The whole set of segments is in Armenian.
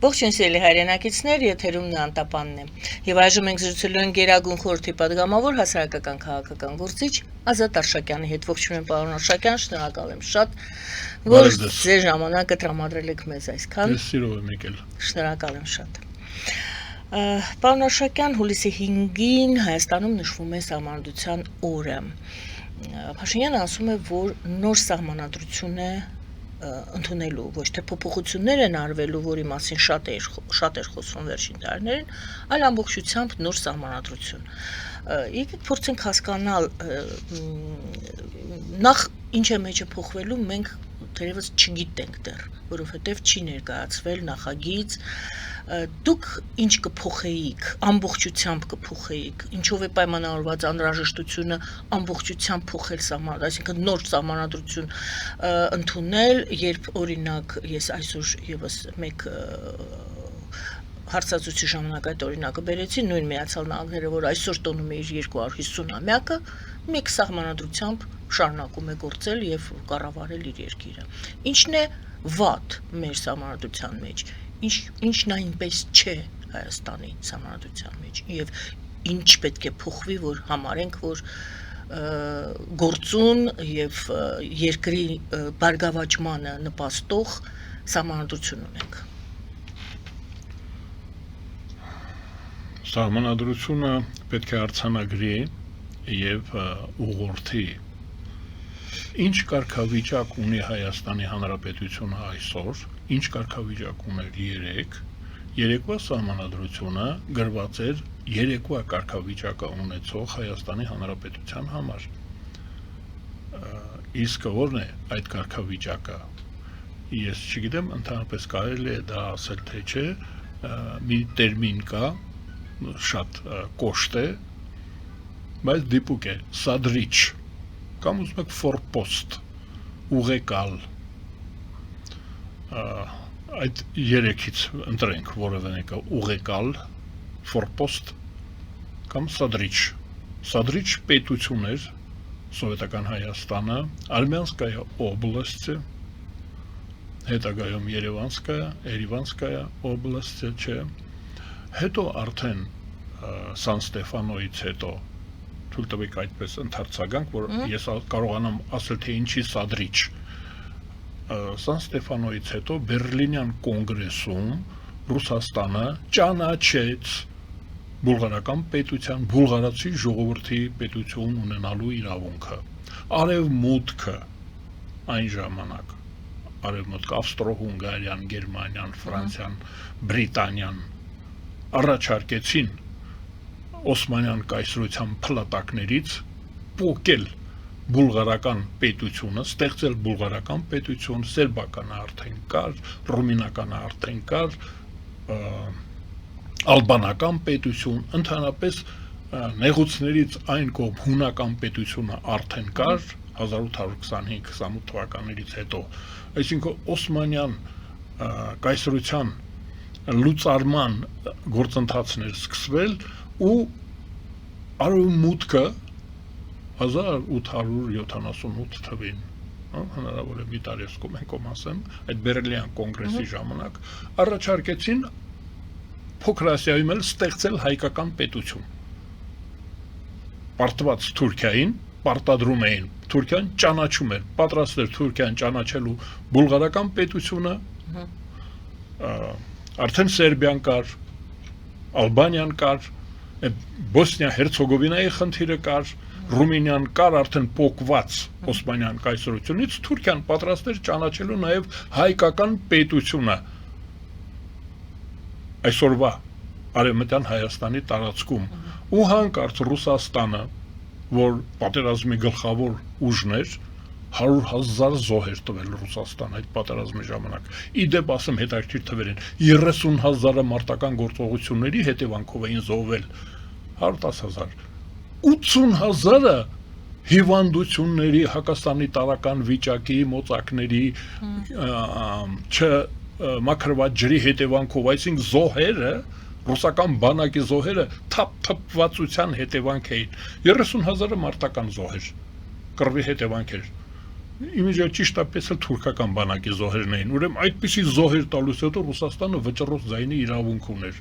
Ողջույն սիրելի հայրենակիցներ, եթերում Անտապանն է։ Եվ այժմ ենք զրուցելու են Գերագույն խորհրդի պատգամավոր հասարակական քաղաքական գործիչ Ազատ Արշակյանի հետ։ Ողջույն եմ, պարոն Արշակյան, շնորհակալ եմ շատ, որ ձեր ժամանակը տրամադրել եք մեզ այսքան։ Ես սիրով եմ եկել։ Շնորհակալ եմ շատ։ Պարոն Արշակյան, հուլիսի 5-ին Հայաստանում նշվում է Սահմանադրության օրը։ Փաշինյանը ասում է, որ նոր սահմանադրություն է ընդունելու, ոչ թե փոփոխություններ են արվելու, որի մասին շատ էր խոսվում վերջին տարիներին, այլ ամբողջությամբ նոր սահմանադրություն։ Եկեք փորձենք հասկանալ նախ ինչ է մեջը փոխվելու, մենք թերևս չգիտենք դեռ, որովհետև չի ներկայացվել նախագիծ, դուք ինչ կփոխեիք, ամբողջությամբ կփոխեիք, ինչով է պայմանավորված անհրաժեշտությունը ամբողջությամբ փոխել սահմանադրություն, այսինքն նոր սահմանադրություն ընդունել, երբ օրինակ ես այսօր եւս մեկ հարցազրույցի ժամանակ այդ օրինակը բերեցի, նույն Միացյալ Նահանգները, որ այսօր տոնում է իր 250-ամյակը, մեկ սահմանադրությամբ շարունակում է գործել եւ կառավարել իր երկիրը։ Ինչն է վատ մեր սահմանադրության մեջ, ինչն այնպես չէ Հայաստանի սահմանադրության մեջ եւ ինչ պետք է փոխվի, որ համարենք, որ գործուն եւ երկրի բարգավաճմանը նպաստող սահմանադրություն ունենք։ Սահմանադրությունը պետք է արձանագրի եւ ուղղորդի։ Ինչ կարգավիճակ ունի Հայաստանի Հանրապետությունը այսօր, ինչ կարգավիճակ ուներ երեկվա սահմանադրությունը գրված էր երեկվա կարգավիճակը ունեցող Հայաստանի Հանրապետության համար։ Իսկ ո՞րն է այդ կարգավիճակը։ Ես չգիտեմ, ընդհանրապես կարելի է դա ասել թե չէ, մի տերմին կա, շատ կոշտ է, բայց դիպուկ է, սադրիչ, կամ ուզում եք ֆորպոստ, ուղեկալ, այդ երեքից ընտրենք որևէ մեկը, ուղեկալ, ֆորպոստ կամ սադրիչ։ Սադրիչ պետություն էր Սովետական Հայաստանը, Արմյանսկայա օբլաստ, հետագայում Երևանսկայա օբլաստ չէ, հետո արդեն Սան Ստեֆանոյից հետո թույլ տվեք այդպես ընդարձագանք, որ ես կարողանամ ասել, թե ինչի սադրիչ։ Սան Ստեֆանոյից հետո Բերլինյան կոնգրեսում Ռուսաստանը ճանաչեց բուլղարական պետության, բուլղարացի ժողովրդի պետություն ունենալու իրավունքը։ Արևմուտքը այն ժամանակ, արևմուտքը Ավստրո-Հունգարիան, Գերմանիան, Ֆրանսիան, Բրիտանիան առաջարկեցին Օսմանյան կայսրության փլատակներից փոկել բուլղարական պետությունը, ստեղծել բուլղարական պետություն, սերբականը արդեն կար, ռումինականը արդեն կար, ալբանական պետություն, ընդհանրապես նեղուցներից այն կողմ հունական պետությունը արդեն կար 1825-28 թվականներից հետո, այսինքն Օսմանյան կայսրության լուծարման գործընթացն էր սկսվել ու արևմուտքը 1878 թվին, հնարավոր է մի տարեսկում ենք ասեմ, այդ Բերլինյան կոնգրեսի ժամանակ առաջարկեցին Փոքր Ասիայում էլ ստեղծել հայկական պետություն։ Պարտված Թուրքիային, պարտադրում էին, Թուրքիան ճանաչում էր, պատրաստ էր Թուրքիան ճանաչելու բուլղարական պետությունը, արդեն Սերբիան կար, Ալբանիան կար, Բոսնիա-Հերցեգովինայի խնդիրը կար, Ռումինիան կար արդեն փոկված Օսմանյան կայսրությունից, Թուրքիան պատրաստ էր ճանաչելու նաև հայկական պետությունը այսօրվա արևմտյան Հայաստանի տարածքում ու հանկարծ Ռուսաստանը, որ պատերազմի գլխավոր ուժն էր, 100,000 զոհ էր տվել Ռուսաստան այդ պատերազմի ժամանակ։ Իդեպ ասեմ հետաքրքիր թվերին, 30,000-ը մարտական գործողությունների հետևանքով էին զոհվել, 110,000, 80,000-ը հիվանդությունների, հակասանիտարական վիճակի, մոծակների, չմաքրված ջրի հետևանքով, այսինքն զոհերը, ռուսական բանակի զոհերը թափվածության հետևանք էին, 30,000-ը մարտական զոհեր, կռվի հետևանք էր, իմիջիայ ճիշտապես էլ թուրքական բանակի զոհերն էին, ուրեմն այդպիսի զոհեր տալուց հետո Ռուսաստանը վճռոց ձայնի իրավունք ուներ,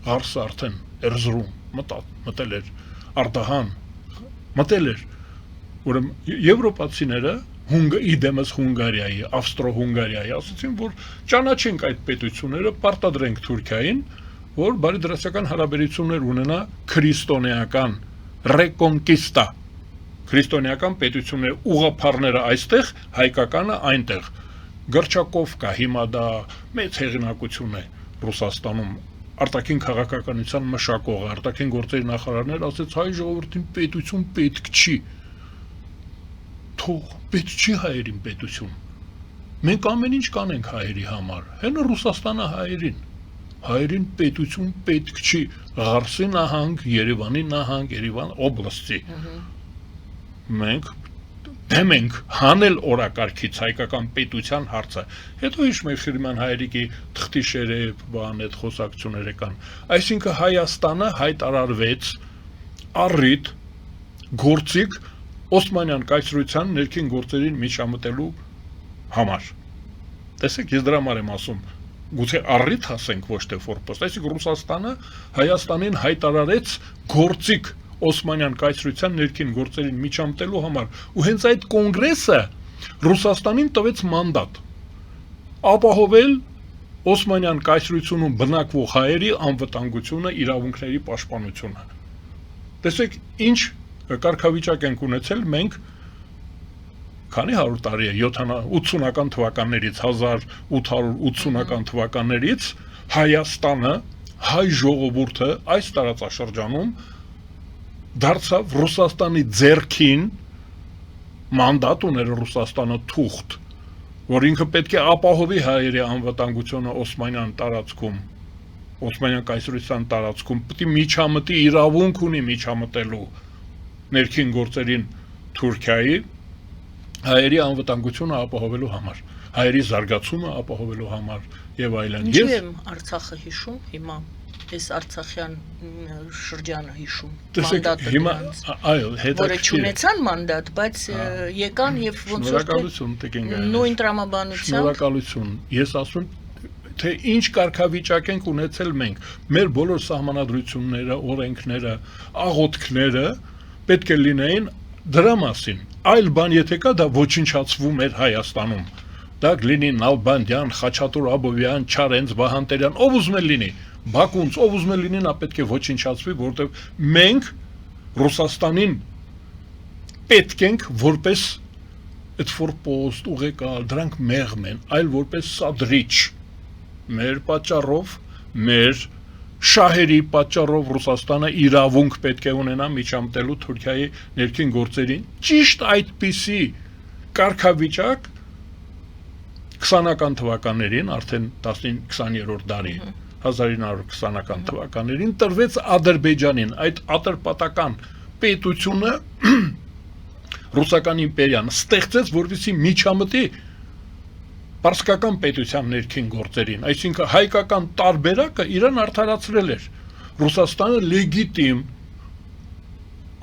Հարսը արդեն Էրզրում մտել էր, Արդահան մտել էր, ուրեմն եվրոպացիները իդեմս Հունգարիայի, Ավստրո-Հունգարիայի ասացին, որ ճանաչենք այդ պետությունները, պարտադրենք Թուրքիային, որ բարիդրացիական հարաբերություններ ունենա քրիստոնեական ռեկոնկիստա, քրիստոնեական պետություններ, ուղղափառները այստեղ, հայկականը այնտեղ։ Գրչակովկա հիմա դա մեծ հեղինակություն է Ռուսաստանում, արտաքին քաղաքականության մշակողը, արտաքին գործերի նախարարներ ասեց հայ ժողովրդին պետություն պետք չի։ Թող պետք չի հայերին պետություն։ Մենք ամեն ինչ կանենք հայերի համար, հենը Ռուսաստանը հայերին պետություն պետք չի, Ղարսի նահանգ, Երևանի նահանգ, Երևան օբլաստի։ Մենք դեմ ենք հանել օրակարգից հայկական պետության հարցը։ Հետո հիշում եք Շիրիմյան Հայրիկի թղթի շերեվ բան այդ խոսակցությունները կան։ Այսինքն Հայաստանը հայտարարվեց առիթ գործիք Օսմանյան կայսրության ներքին գործերին միջամտելու համար։ Տեսեք, ես դրա համար եմ ասում, գուցե առիթ ասենք ոչ թե ֆորպոստ, այսինքն Ռուսաստանը Հայաստանին հայտարարեց գործիք Օսմանյան կայսրության ներքին գործերին միջամտելու համար, ու հենց այդ կոնգրեսը Ռուսաստանին տվեց մանդատ ապահովել Օսմանյան կայսրությունում բնակվող հայերի անվտանգությունը, իրավունքների պաշտպանությունը։ Տեսեք, ինչ կարգավիճակ ենք ունեցել մենք քանի 100 տարի է 80-ական թվականներից 1880-ական թվականներից Հայաստանը, հայ ժողովուրդը այս տարածաշրջանում դարձավ Ռուսաստանի ձեռքին մանդատ ուներ Ռուսաստանը թուղթ, որ ինքը պետք է ապահովի հայերի անվտանգությունը Օսմանյան տարածքում, Օսմանյան կայսրության տարածքում, պետք է միջամտի իրավունք ունի միջամտելու ներքին գործերին Թուրքիայի հայերի անվտանգությունը ապահովելու համար, հայերի զարգացումը ապահովելու համար եւ այլն։ Ինչու եմ Արցախը հիշում հիմա, այս Արցախյան շրջանը հիշում, մանդատը դրանց, որը չունեցան մանդատ, բայց եկան եւ ոնց որ նույն տրամաբանությամբ։ Շնորհակալություն։ Ես ասում թե ինչ կարգավիճակ ենք ունեցել մենք, մեր բոլոր սահմանադրությունները, օրենքները, աղոթքները պետք է լինեին դրա մասին, այլ բան եթե կա, դա ոչնչացվում էր Հայաստանում, դա լինի Նալբանդյան, Խաչատուր Աբովյան, Չարենց, Վահանտերյան, ով ուզում է լինի, Բաքունց, ով ուզում է լինի, նա պետք է ոչնչացվի, որովհետև մենք Ռուսաստանին պետք ենք որպես այդ ֆորպոստ, ուղեկալ, դրանք մեղմ են, այլ որպես սադրիչ, մեր պատճառով, մեր շահերի պատճառով Ռուսաստանը իրավունք պետք է ունենա միջամտելու Թուրքիայի ներքին գործերին, ճիշտ այդպիսի կարգավիճակ 20-ական թվականներին, արդեն 19-20-րդ դարի 1920-ական թվականներին տրվեց Ադրբեջանին, այդ ատրպատական պետությունը Ռուսական իմպերիան ստեղծեց, որպեսզի միջամտի պարսկական պետության ներքին գործերին, այսինքն հայկական տարբերակը իրան արդարացրել էր, Ռուսաստանը լեգիտիմ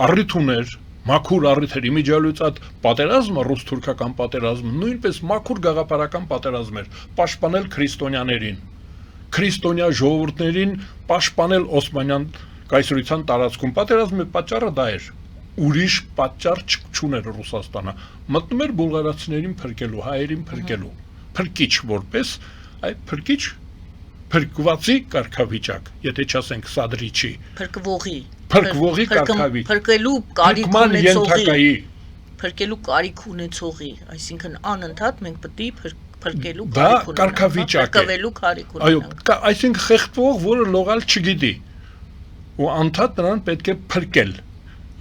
առիթ ուներ, մաքուր առիթ էր, իմիջիալույց պատերազմը, ռուս-թուրքական պատերազմը, նույնպես մաքուր գաղափարական պատերազմ էր, պաշտպանել քրիստոնյաներին, քրիստոնյա ժողովուրդներին պաշտպանել Օսմանյան կայսրության տարածքում, պատերազմի պատճառը դա էր, ուրիշ պատճառ չուներ Ռուսաստանը, մտնում էր բուլղարացիներին փրկելու, հայերին փրկելու, փրկիչ որպես, այդ փրկիչ փրկվածի կարգավիճակ, եթե չասենք սադրիչի, փրկվողի կարգավիճակ, փրկելու կարիք ունեցողի, այսինքն անընդհատ մենք պետք է փրկելու կարիք ունենանք, այսինքն խեղդվող, որը լողալ չգիտի, ու անդադ նրան պետք է փրկել,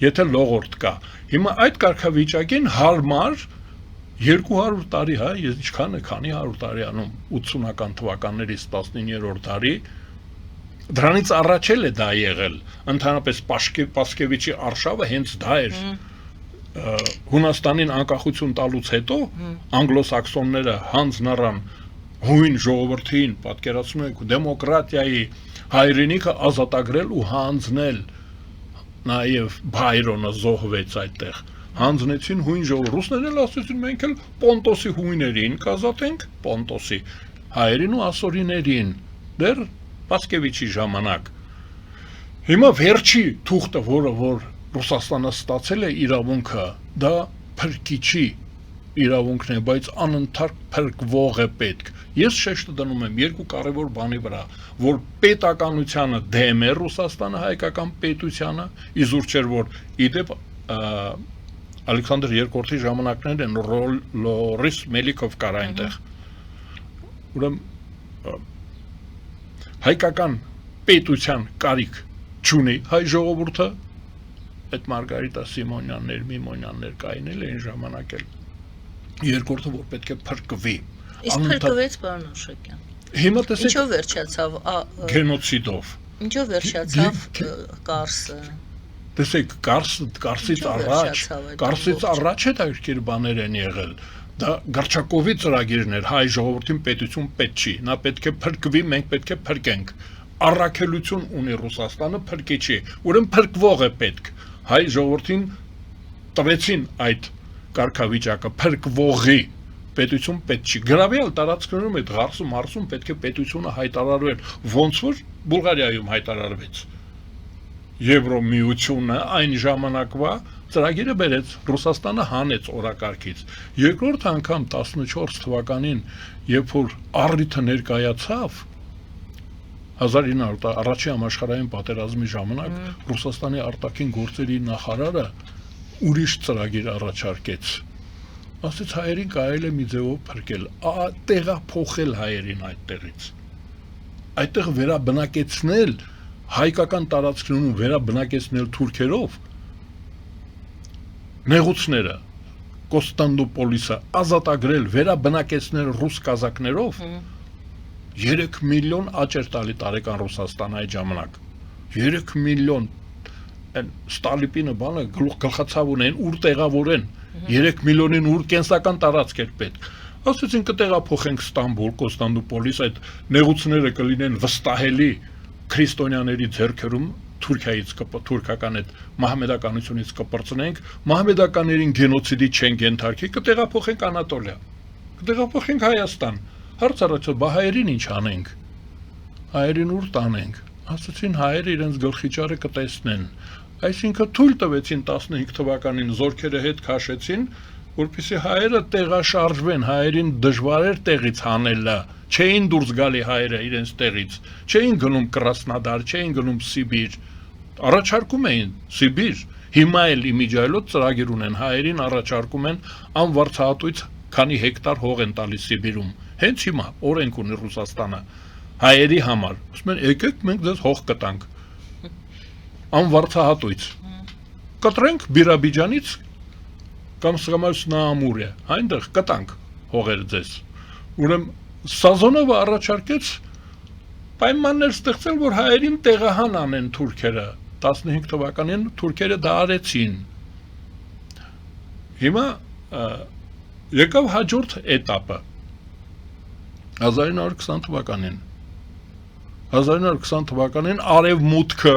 եթե լողորդ կա, հիմա այդ կարգավիճակին հարմար 200 տարի, հա, ես ինչքան է, քանի 100 տարի անում, 80-ական թվականներից 19-րդ դարի, դրանից առաջ էլ է դա եղել, ընդհանրապես Պասկևիչի արշավը հենց դա էր, Հունաստանին անկախություն տալուց հետո, անգլոսաքսոնները հանձնառան հույն ժողովրդին, պատկերացնում եք, դեմոկրատիայի հայրենիքը ազատագրել ու հանձնել, նաև Բայրոնը զոհվեց այդտեղ, հանձնեցին հույն ժողովուրդ, ռուսներն էլ ասեցին մենք էլ Պոնտոսի հույներին կազատենք, Պոնտոսի հայերին ու ասորիներին, դեռ Պասկևիչի ժամանակ։ Հիմա վերջի թուղթը, որ Ռուսաստանը ստացել է իրավունքը, դա փրկիչի իրավունքն է, բայց անընդհատ փրկվող է պետք։ Ես շեշտը դնում եմ երկու կարևոր բանի վրա, որ պետականությանը դեմ է Ռուսաստանը հայկական պետությանը, իզուր չէր որ իդեպ Ալեքսանդր II-ի ժամանակներն են Լորիս Մելիքով կար այնտեղ։ Ուրեմն հայկական պետության կարիք չունի հայ ժողովուրդը, այդ Մարգարիտա Սիմոնյաններ, Միմոնյաններ կային էլ այն ժամանակ էլ։ Երկրորդը որ պետք է փրկվի։ Իսկ փրկվեց պարոն Օշակյան։ Հիմա տեսեք Ինչով վերջացավ գենոցիդով։ Ինչով վերջացավ Կարսը։ Տեսեք Կարսից առաջ է դեպքեր բաներ են եղել։ Դա Գարչակովի ծրագիրն էր, հայ ժողովրդին պետություն պետք չի, նա պետք է փրկվի, մենք պետք է փրկենք։ Առաքելություն ունի Ռուսաստանը փրկիչի, ուրեմն փրկվող է պետք։ Հայ ժողովրդին տվեցին այդ կարգավիճակը փրկվողի պետություն պետք չի։ Գրավյալ տարածքներում այդ Ղարսում, Մարսում պետք է պետությունը հայտարարվել, ոնց որ Բուլղարիայում հայտարարվեց։ Եվրոմիությունը այն ժամանակվա ծրագիրը բերեց, Ռուսաստանը հանեց օրակարգից։ Երկրորդ անգամ 14 թվականին, երբ որ առիթը ներկայացավ 1900 առաջի համաշխարհային պատերազմի ժամանակ Ռուսաստանի արտաքին գործերի նախարարը ուրիշ ծրագիր առաջարկեց։ Ասեց հայերին կարելի է մի ձևով փրկել, տեղափոխել հայերին այդտեղից։ Այդտեղ վերաբնակեցնել հայկական տարածքներում վերաբնակեցնել թուրքերով նեղուցները Կոստանդնուպոլիսը ազատագրել վերաբնակեցնել ռուս կազակներով 3 միլիոն աճեր տալի տարեկան Ռուսաստան այդ ժամանակ 3 միլիոն Ստալիպինը բանը գլխացավ ունեն ուր տեղավորեն 3 միլիոնին ուր կենսական տարածք էր պետք ասեցին կտեղափոխենք Ստամբուլ Կոստանդնուպոլիս այդ նեղուցները կլինեն վստահելի քրիստոնյաների ձեռքերում Թուրքիայից թուրքական այդ մահմեդականությունից կպրծնենք մահմեդականներին գենոցիդի չեն ենթարկի կտեղափոխենք Անատոլիա կտեղափոխենք Հայաստան հարց առաջացավ բա հայերին ինչ անենք հայերին ուր տանենք ասացին հայերը իրենց գլխիճարը կտեսնեն այսինքն թույլ տվեցին 15 թվականին զորքերը հետ քաշեցին որպեսզի հայերը տեղաշարժվեն հայերին դժվար էր տեղից հանելը չէին դուրս գալի հայերը իրենց տեղից չէին գնում Կրասնոդար չէին գնում Սիբիր առաջարկում էին Սիբիր հիմա էլ իմիջայլոց ծրագիր ունեն հայերին առաջարկում են անվարձահատույց քանի հեկտար հող են տալիս Սիբիրում հենց հիմա օրենք ունի Ռուսաստանը հայերի համար ասում են եկեք մենք ձեզ հող կտանք անվարձահատույց կտրենք Բիրաբիջանից կամ Սղամայրսնաամուրը այնտեղ կտանք հողեր ձեզ ուրեմն Սազոնովը առաջարկեց պայմաններ ստեղծել, որ հայերին տեղահան անեն թուրքերը 15 թվականին թուրքերը դա արեցին հիմա եկավ հաջորդ էտապը 1920 թվականին 1920 թվականին արևմուտքը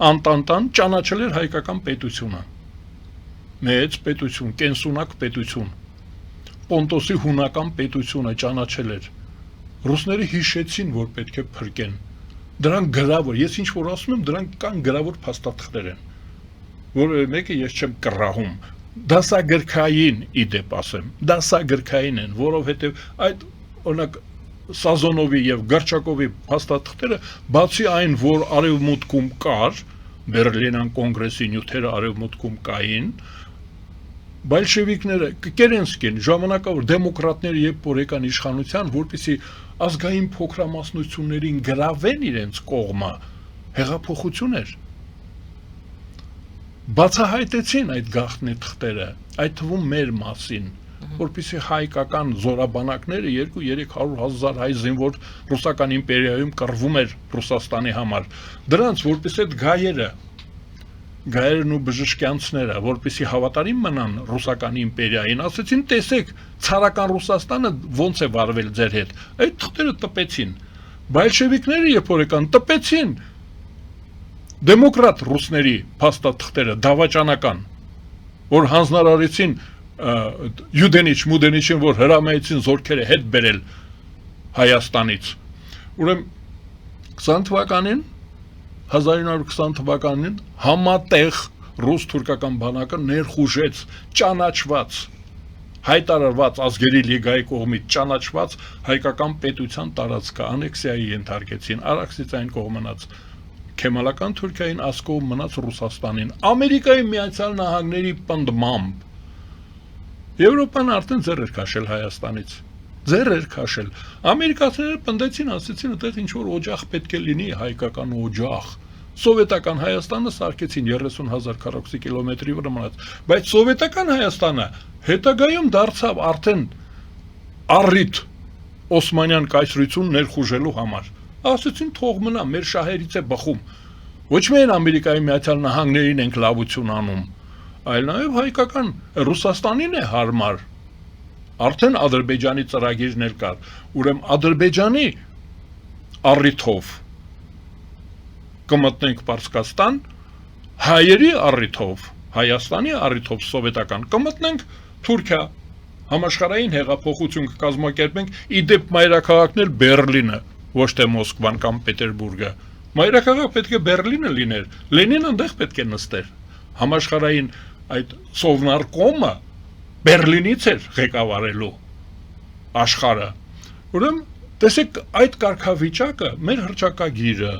Անտանտան ճանաչել էր հայկական պետությունը մեծ պետություն, կենսունակ պետություն Պոնտոսի հունական պետությունը ճանաչել էր ռուսները հիշեցին որ պետք է փրկեն դրանք գրավոր ես ինչ որ ասում եմ դրանք կան գրավոր փաստաթղթեր են որ մեկը ես չեմ կռահում դասագրքային իդեպ ասեմ դասագրքային են որովհետև այդ օրինակ Սազոնովի եւ Գարչակովի փաստաթղթերը բացի այն որ արևմուտքում կար Բերլինյան կոնգրեսի նյութերը արևմուտքում կային Բոլշևիկները Կերենսկին ժամանակավոր դեմոկրատները երբ որ եկան իշխանության որպեսզի ազգային փոքրամասնություններին գրավեն իրենց կողմը հեղափոխություն էր բացահայտեցին այդ գաղտնի թղթերը այդ թվում մեր մասին որպեսզի հայկական զորաբանակները 2-300,000 հայ զինվոր ռուսական իմպերիայում կռվում էր Ռուսաստանի համար դրանց որպես այդ գայերն ու բժշկյանցները որպեսզի հավատարիմ մնան ռուսական իմպերիային ասեցին տեսեք ցարական Ռուսաստանը ոնց է վարվել ձեր հետ այդ թղթերը տպեցին բոլշևիկները երբ որ եկան տպեցին դեմոկրատ ռուսների փաստաթղթերը դավաճանական որ հանձնարարեցին Յուդենիչ, Մուդենիչին, որ հրամայեցին զորքերը հետ բերել Հայաստանից։ Ուրեմն 20 թվականին 1920 թվականին համատեղ ռուս-թուրքական բանակը ներխուժեց ճանաչված հայտարարված ազգերի լիգայի կողմից ճանաչված հայկական պետության տարածքը անեքսիայի ենթարկեցին, Արաքսիցային կողմնաց Քեմալական Թուրքիային, ասկով մնաց Ռուսաստանին, Ամերիկայի Միացյալ Նահանգների պնդմամբ։ Եվրոպան արդեն ձեռ էր քաշել Հայաստանից, ձեռ էր քաշել։ Ամերիկացիները պնդեցին, ասեցին, այդտեղ ինչ որ օջախ պետք է լինի, հայկական օջախ։ Սովետական Հայաստանը սարքեցին 30,000 քառակուսի կիլոմետրի վրա մնաց, բայց սովետական Հայաստանը հետագայում դարձավ արդեն առիթ Օսմանյան կայսրություն ներխուժելու համար։ Ասեցին թող մնա, մեր շահերից է բխում։ Ոչ միայն Ամերիկայի Միացյալ Նահանգներին ենք լավություն անում, այլ նաև հայկական Ռուսաստանին է հարմար։ Արդեն Ադրբեջանի ծրագիրն էլ կար։ Ուրեմն Ադրբեջանի առիթով կմտնենք Պարսկաստան, հայերի առիթով, Հայաստանի առիթով սովետական կմտնենք Թուրքիա, համաշխարհային հեղափոխություն կկազմակերպենք, իդեպ մայրաքաղաքն էլ Բերլինը, ոչ թե Մոսկվան կամ Պետերբուրգը։ Մայրաքաղաք պետք է Բերլինը լիներ, Լենինը այնտեղ պետք է նստեր։ Համաշխարհային այդ Սովնարկոմը Բերլինից էր ղեկավարելու աշխարհը։ Ուրեմն տեսեք, այդ կարգավիճակը մեր հռչակագիրը,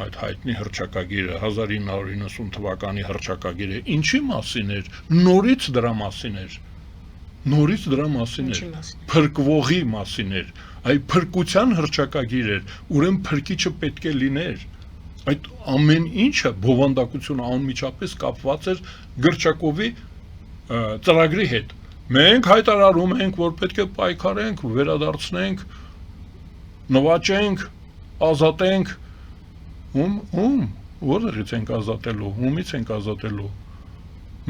այդ հայտնի հռչակագիրը 1990 թվականի հռչակագիրը ինչի մասին էր, նորից դրա մասին էր, փրկվողի մասին էր, այ փրկության հռչակագիր էր, ուրեմն փրկիչը պետք է լիներ։ Այդ ամեն ինչը բովանդակությունը անմիջապես կապված էր Գրչակովի ծրագրի հետ։ Մենք հայտարարում ենք, որ պետք է պայքարենք, վերադարձնենք, նվաճենք, ազատենք։ Որտեղից ենք ազատելու, ումից ենք ազատելու։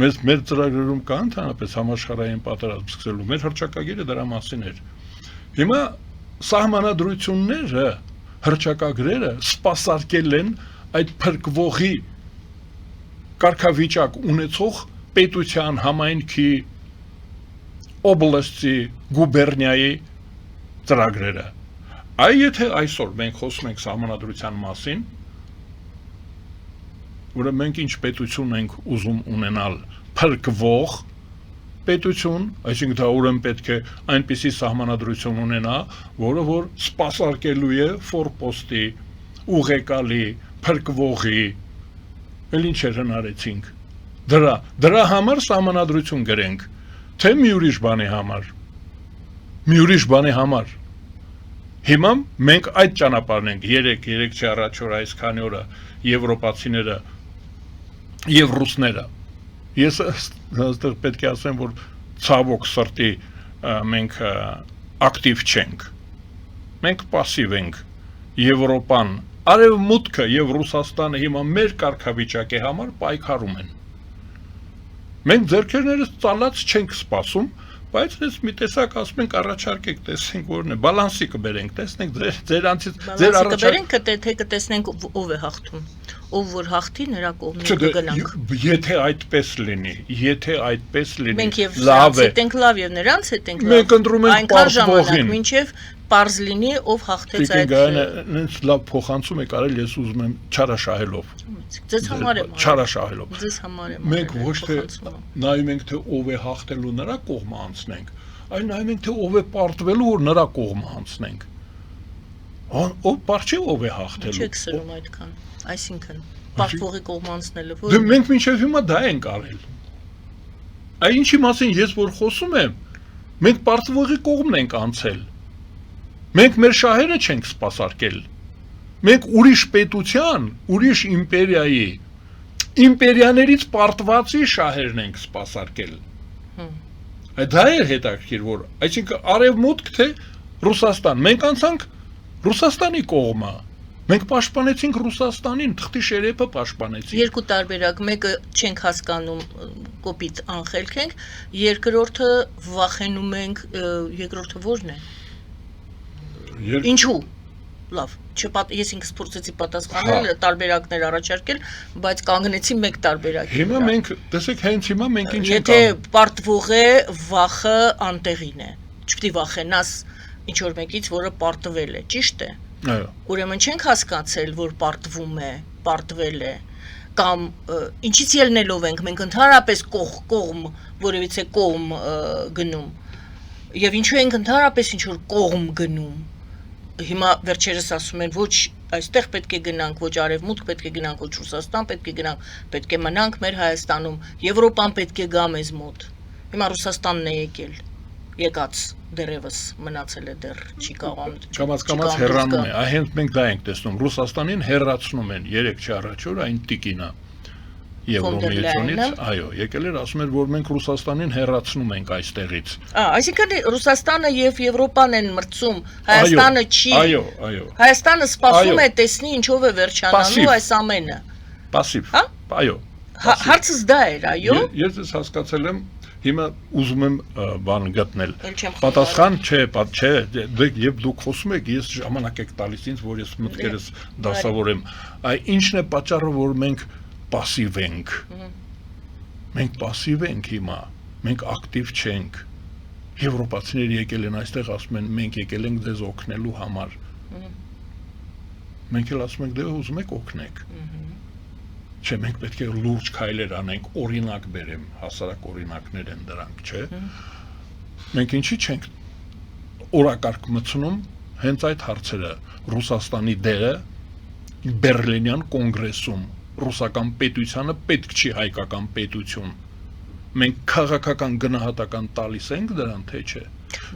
Մեր ծրագրերում կա ընդհանրապես համաշխարհային պատերազմ սկսելու, մեր հռչակագիրը դրա մասին էր։ Հիմա սահմանադրությունները, հռչակագրերը սպասարկել են այդ փրկվողի կարգավիճակ ունեցող պետության, համայնքի, օբլաստի, գուբերնիայի ծրագրերը։ Այ եթե այսօր մենք խոսում ենք սահմանադրության մասին, ուրեմն մենք ինչ պետություն ենք ուզում ունենալ, փրկվող պետություն, այսինքն դա ուրեմն պետք է այնպիսի սահմանադրություն ունենա, որը որ սպասարկելու է ֆորպոստի, ուղեկալի, փրկվողի, էլ ինչ հնարեցինք։ Դրա համար սահմանադրություն գրենք, թե մի ուրիշ բանի համար։ Հիմա մենք այդ ճանապարհն ենք, երեք չի առաջ որ այսքանի օրը եվրոպացիները եւ ռուսները։ Ես այստեղ պետք է ասեմ, որ ցավոք սրտի մենք ակտիվ չենք։ Մենք пассив ենք։ Եվրոպան, Արևմուտքը եւ Ռուսաստանը հիմա մեր կարգավիճակի համար պայքարում են։ Մենք ձեռքերներս ծալած չենք սպասում, բայց ես մի տեսակ ասում ենք առաջարկեք, տեսնենք որն է, բալանսի կբերենք, տեսնենք ձերանցից ձեր առաջարկ թե կտեսնենք ով է հաղթում, ով որ հաղթի նրա կողմից կգնանք։ Եթե այդպես լինի, մենք եւ լավ ենք լավ եւ նրանց հետ ենք լավ։ Մենք ընտրում ենք պարզվողին, մինչեւ պարզ լինի ով հաղթեց այդ։ Ինձ լավ փոխանցում եք արել, ես ուզում եմ չարաշահելով։ Ձեզ համար եմ չարաշահելով։ Ձեզ համար եմ։ Մենք ոչ թե նայում ենք, թե ով է հաղթելու նրա կողմը անցնենք, այլ նայում ենք, թե ով է պարտվելու, որ նրա կողմը անցնենք։ Ով պարչի ով է հաղթելու։ Չեք սրում այդքան, այսինքն պարտվողի կողմը անցնելը։ Դե մենք մինչև հիմա դա ենք արել։ Այ ինչի մասին ես որ խոսում եմ, մենք պարտվողի կողմն ենք անցել։ Մենք մեր շահերը չենք սպասարկել։ Մենք ուրիշ պետության, ուրիշ իմպերիայի, իմպերիաներից պարտվածի շահերն ենք սպասարկել։ Դա է հետաքրքիր, որ այսինքն արևմուտք թե Ռուսաստան, մենք անցանք Ռուսաստանի կողմը։ Մենք պաշտպանեցինք Ռուսաստանին, թղթի շերեփը պաշտպանեցինք։ Երկու տարբերակ, մեկը չենք հասկանում, կոպիտ անխելք ենք, երկրորդը վախենում ենք, երկրորդը ո՞րն է։ Ինչու։ լավ, ես ինքս փորձեցի պատասխանել, տարբերակներ առաջարկել, բայց կանգնեցի մեկ տարբերակի։ Հիմա մենք, տեսեք, հենց հիմա մենք ինչ ենք Եթե պարտվող է, վախը անտեղին է։ Չպետք է վախենաս ինչ որ մեկից, որը պարտվել է, ճիշտ է։ Այո։ Ուրեմն չենք հասկացել, որ պարտվում է, պարտվել է, կամ ինչից ելնելով ենք, մենք ընդհանրապես կողմ, որևիցե կողմ գնում, եւ ինչու ենք ընդհանրապես ինչ որ կողմ գնում։ Հիմա վերջերս ասում են ոչ այստեղ պետք է գնանք, ոչ արևմուտք պետք է գնանք, ոչ Ռուսաստան պետք է գնանք, պետք է մնանք մեր Հայաստանում, Եվրոպան պետք է գա մեզ մոտ։ Հիմա Ռուսաստանն է եկած դերևս մնացել է դեռ չի կարող կամաց հեռանում է, հենց մենք դա ենք տեսնում, Ռուսաստանին հեռացնում են 3 չի առաջ օր այն տիկինը Եվրոմիությունից, այո, եկել էր ասում էր, որ մենք Ռուսաստանին հեռացնում ենք այստեղից։ Այսինքն Ռուսաստանը եւ Եվրոպան են մրցում, Հայաստանը չի։ Այո, այո։ Հայաստանը սպասում է տեսնի ինչով է վերջանալու այս ամենը։ Պասիվ։ Այո։ Հարցս դա էր, այո։ Ես ես հասկացել եմ, հիմա ուզում եմ բան գտնել։ Պատասխան չէ, եւ դուք խոսում եք, ես ժամանակ եք տալիս ինձ, որ ես մտքերս դասավորեմ։ Ինչն է պատճառը, որ մենք պասիվ ենք։ Մենք պասիվ ենք հիմա, մենք ակտիվ չենք։ Եվրոպացիները եկել են այստեղ, ասում են, մենք եկել ենք ձեզ օգնելու համար։ Մենք էլ ասում ենք, դե ուզում եք օգնեք։ Չէ, մենք պետք է լուրջ քայլեր անենք, օրինակ բերեմ, հասարակ օրինակներ են դրանք, չէ։ Մենք ինչի չենք օրակարգ մտցնում հենց այդ հարցերը, Ռուսաստանի դերը Բերլինյան կոնգրեսում, ռուսական պետությանը պետք չի հայկական պետություն։ Մենք քաղաքական գնահատական տալիս ենք դրան, թե չէ։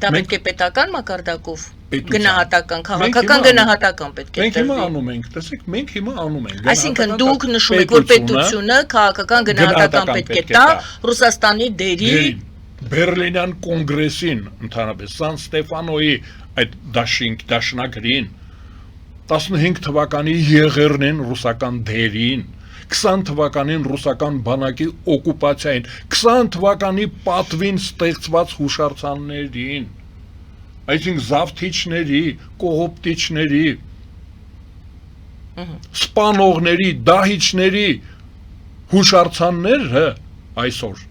Դա պետք է պետական մակարդակով գնահատական, քաղաքական գնահատական պետք է Մենք հիմա անում ենք, տեսեք, մենք հիմա անում ենք։ Այսինքն դուք նշում եք, որ պետությունը քաղաքական գնահատական պետք է տա Ռուսաստանի դերին Բերլինյան կոնգրեսին, ընդհանրապես Սան Ստեֆանոյի այդ դաշնակրին 15 թվականի եղերնեն ռուսական դերին, 20 թվականին ռուսական բանակի օկուպացիային, 20 թվականի պատվին ստեղծված հուշարձաններին, այսինքն զավթիչների, կողոպտիչների, սպանողների, դահիճների հուշարձանները այսօր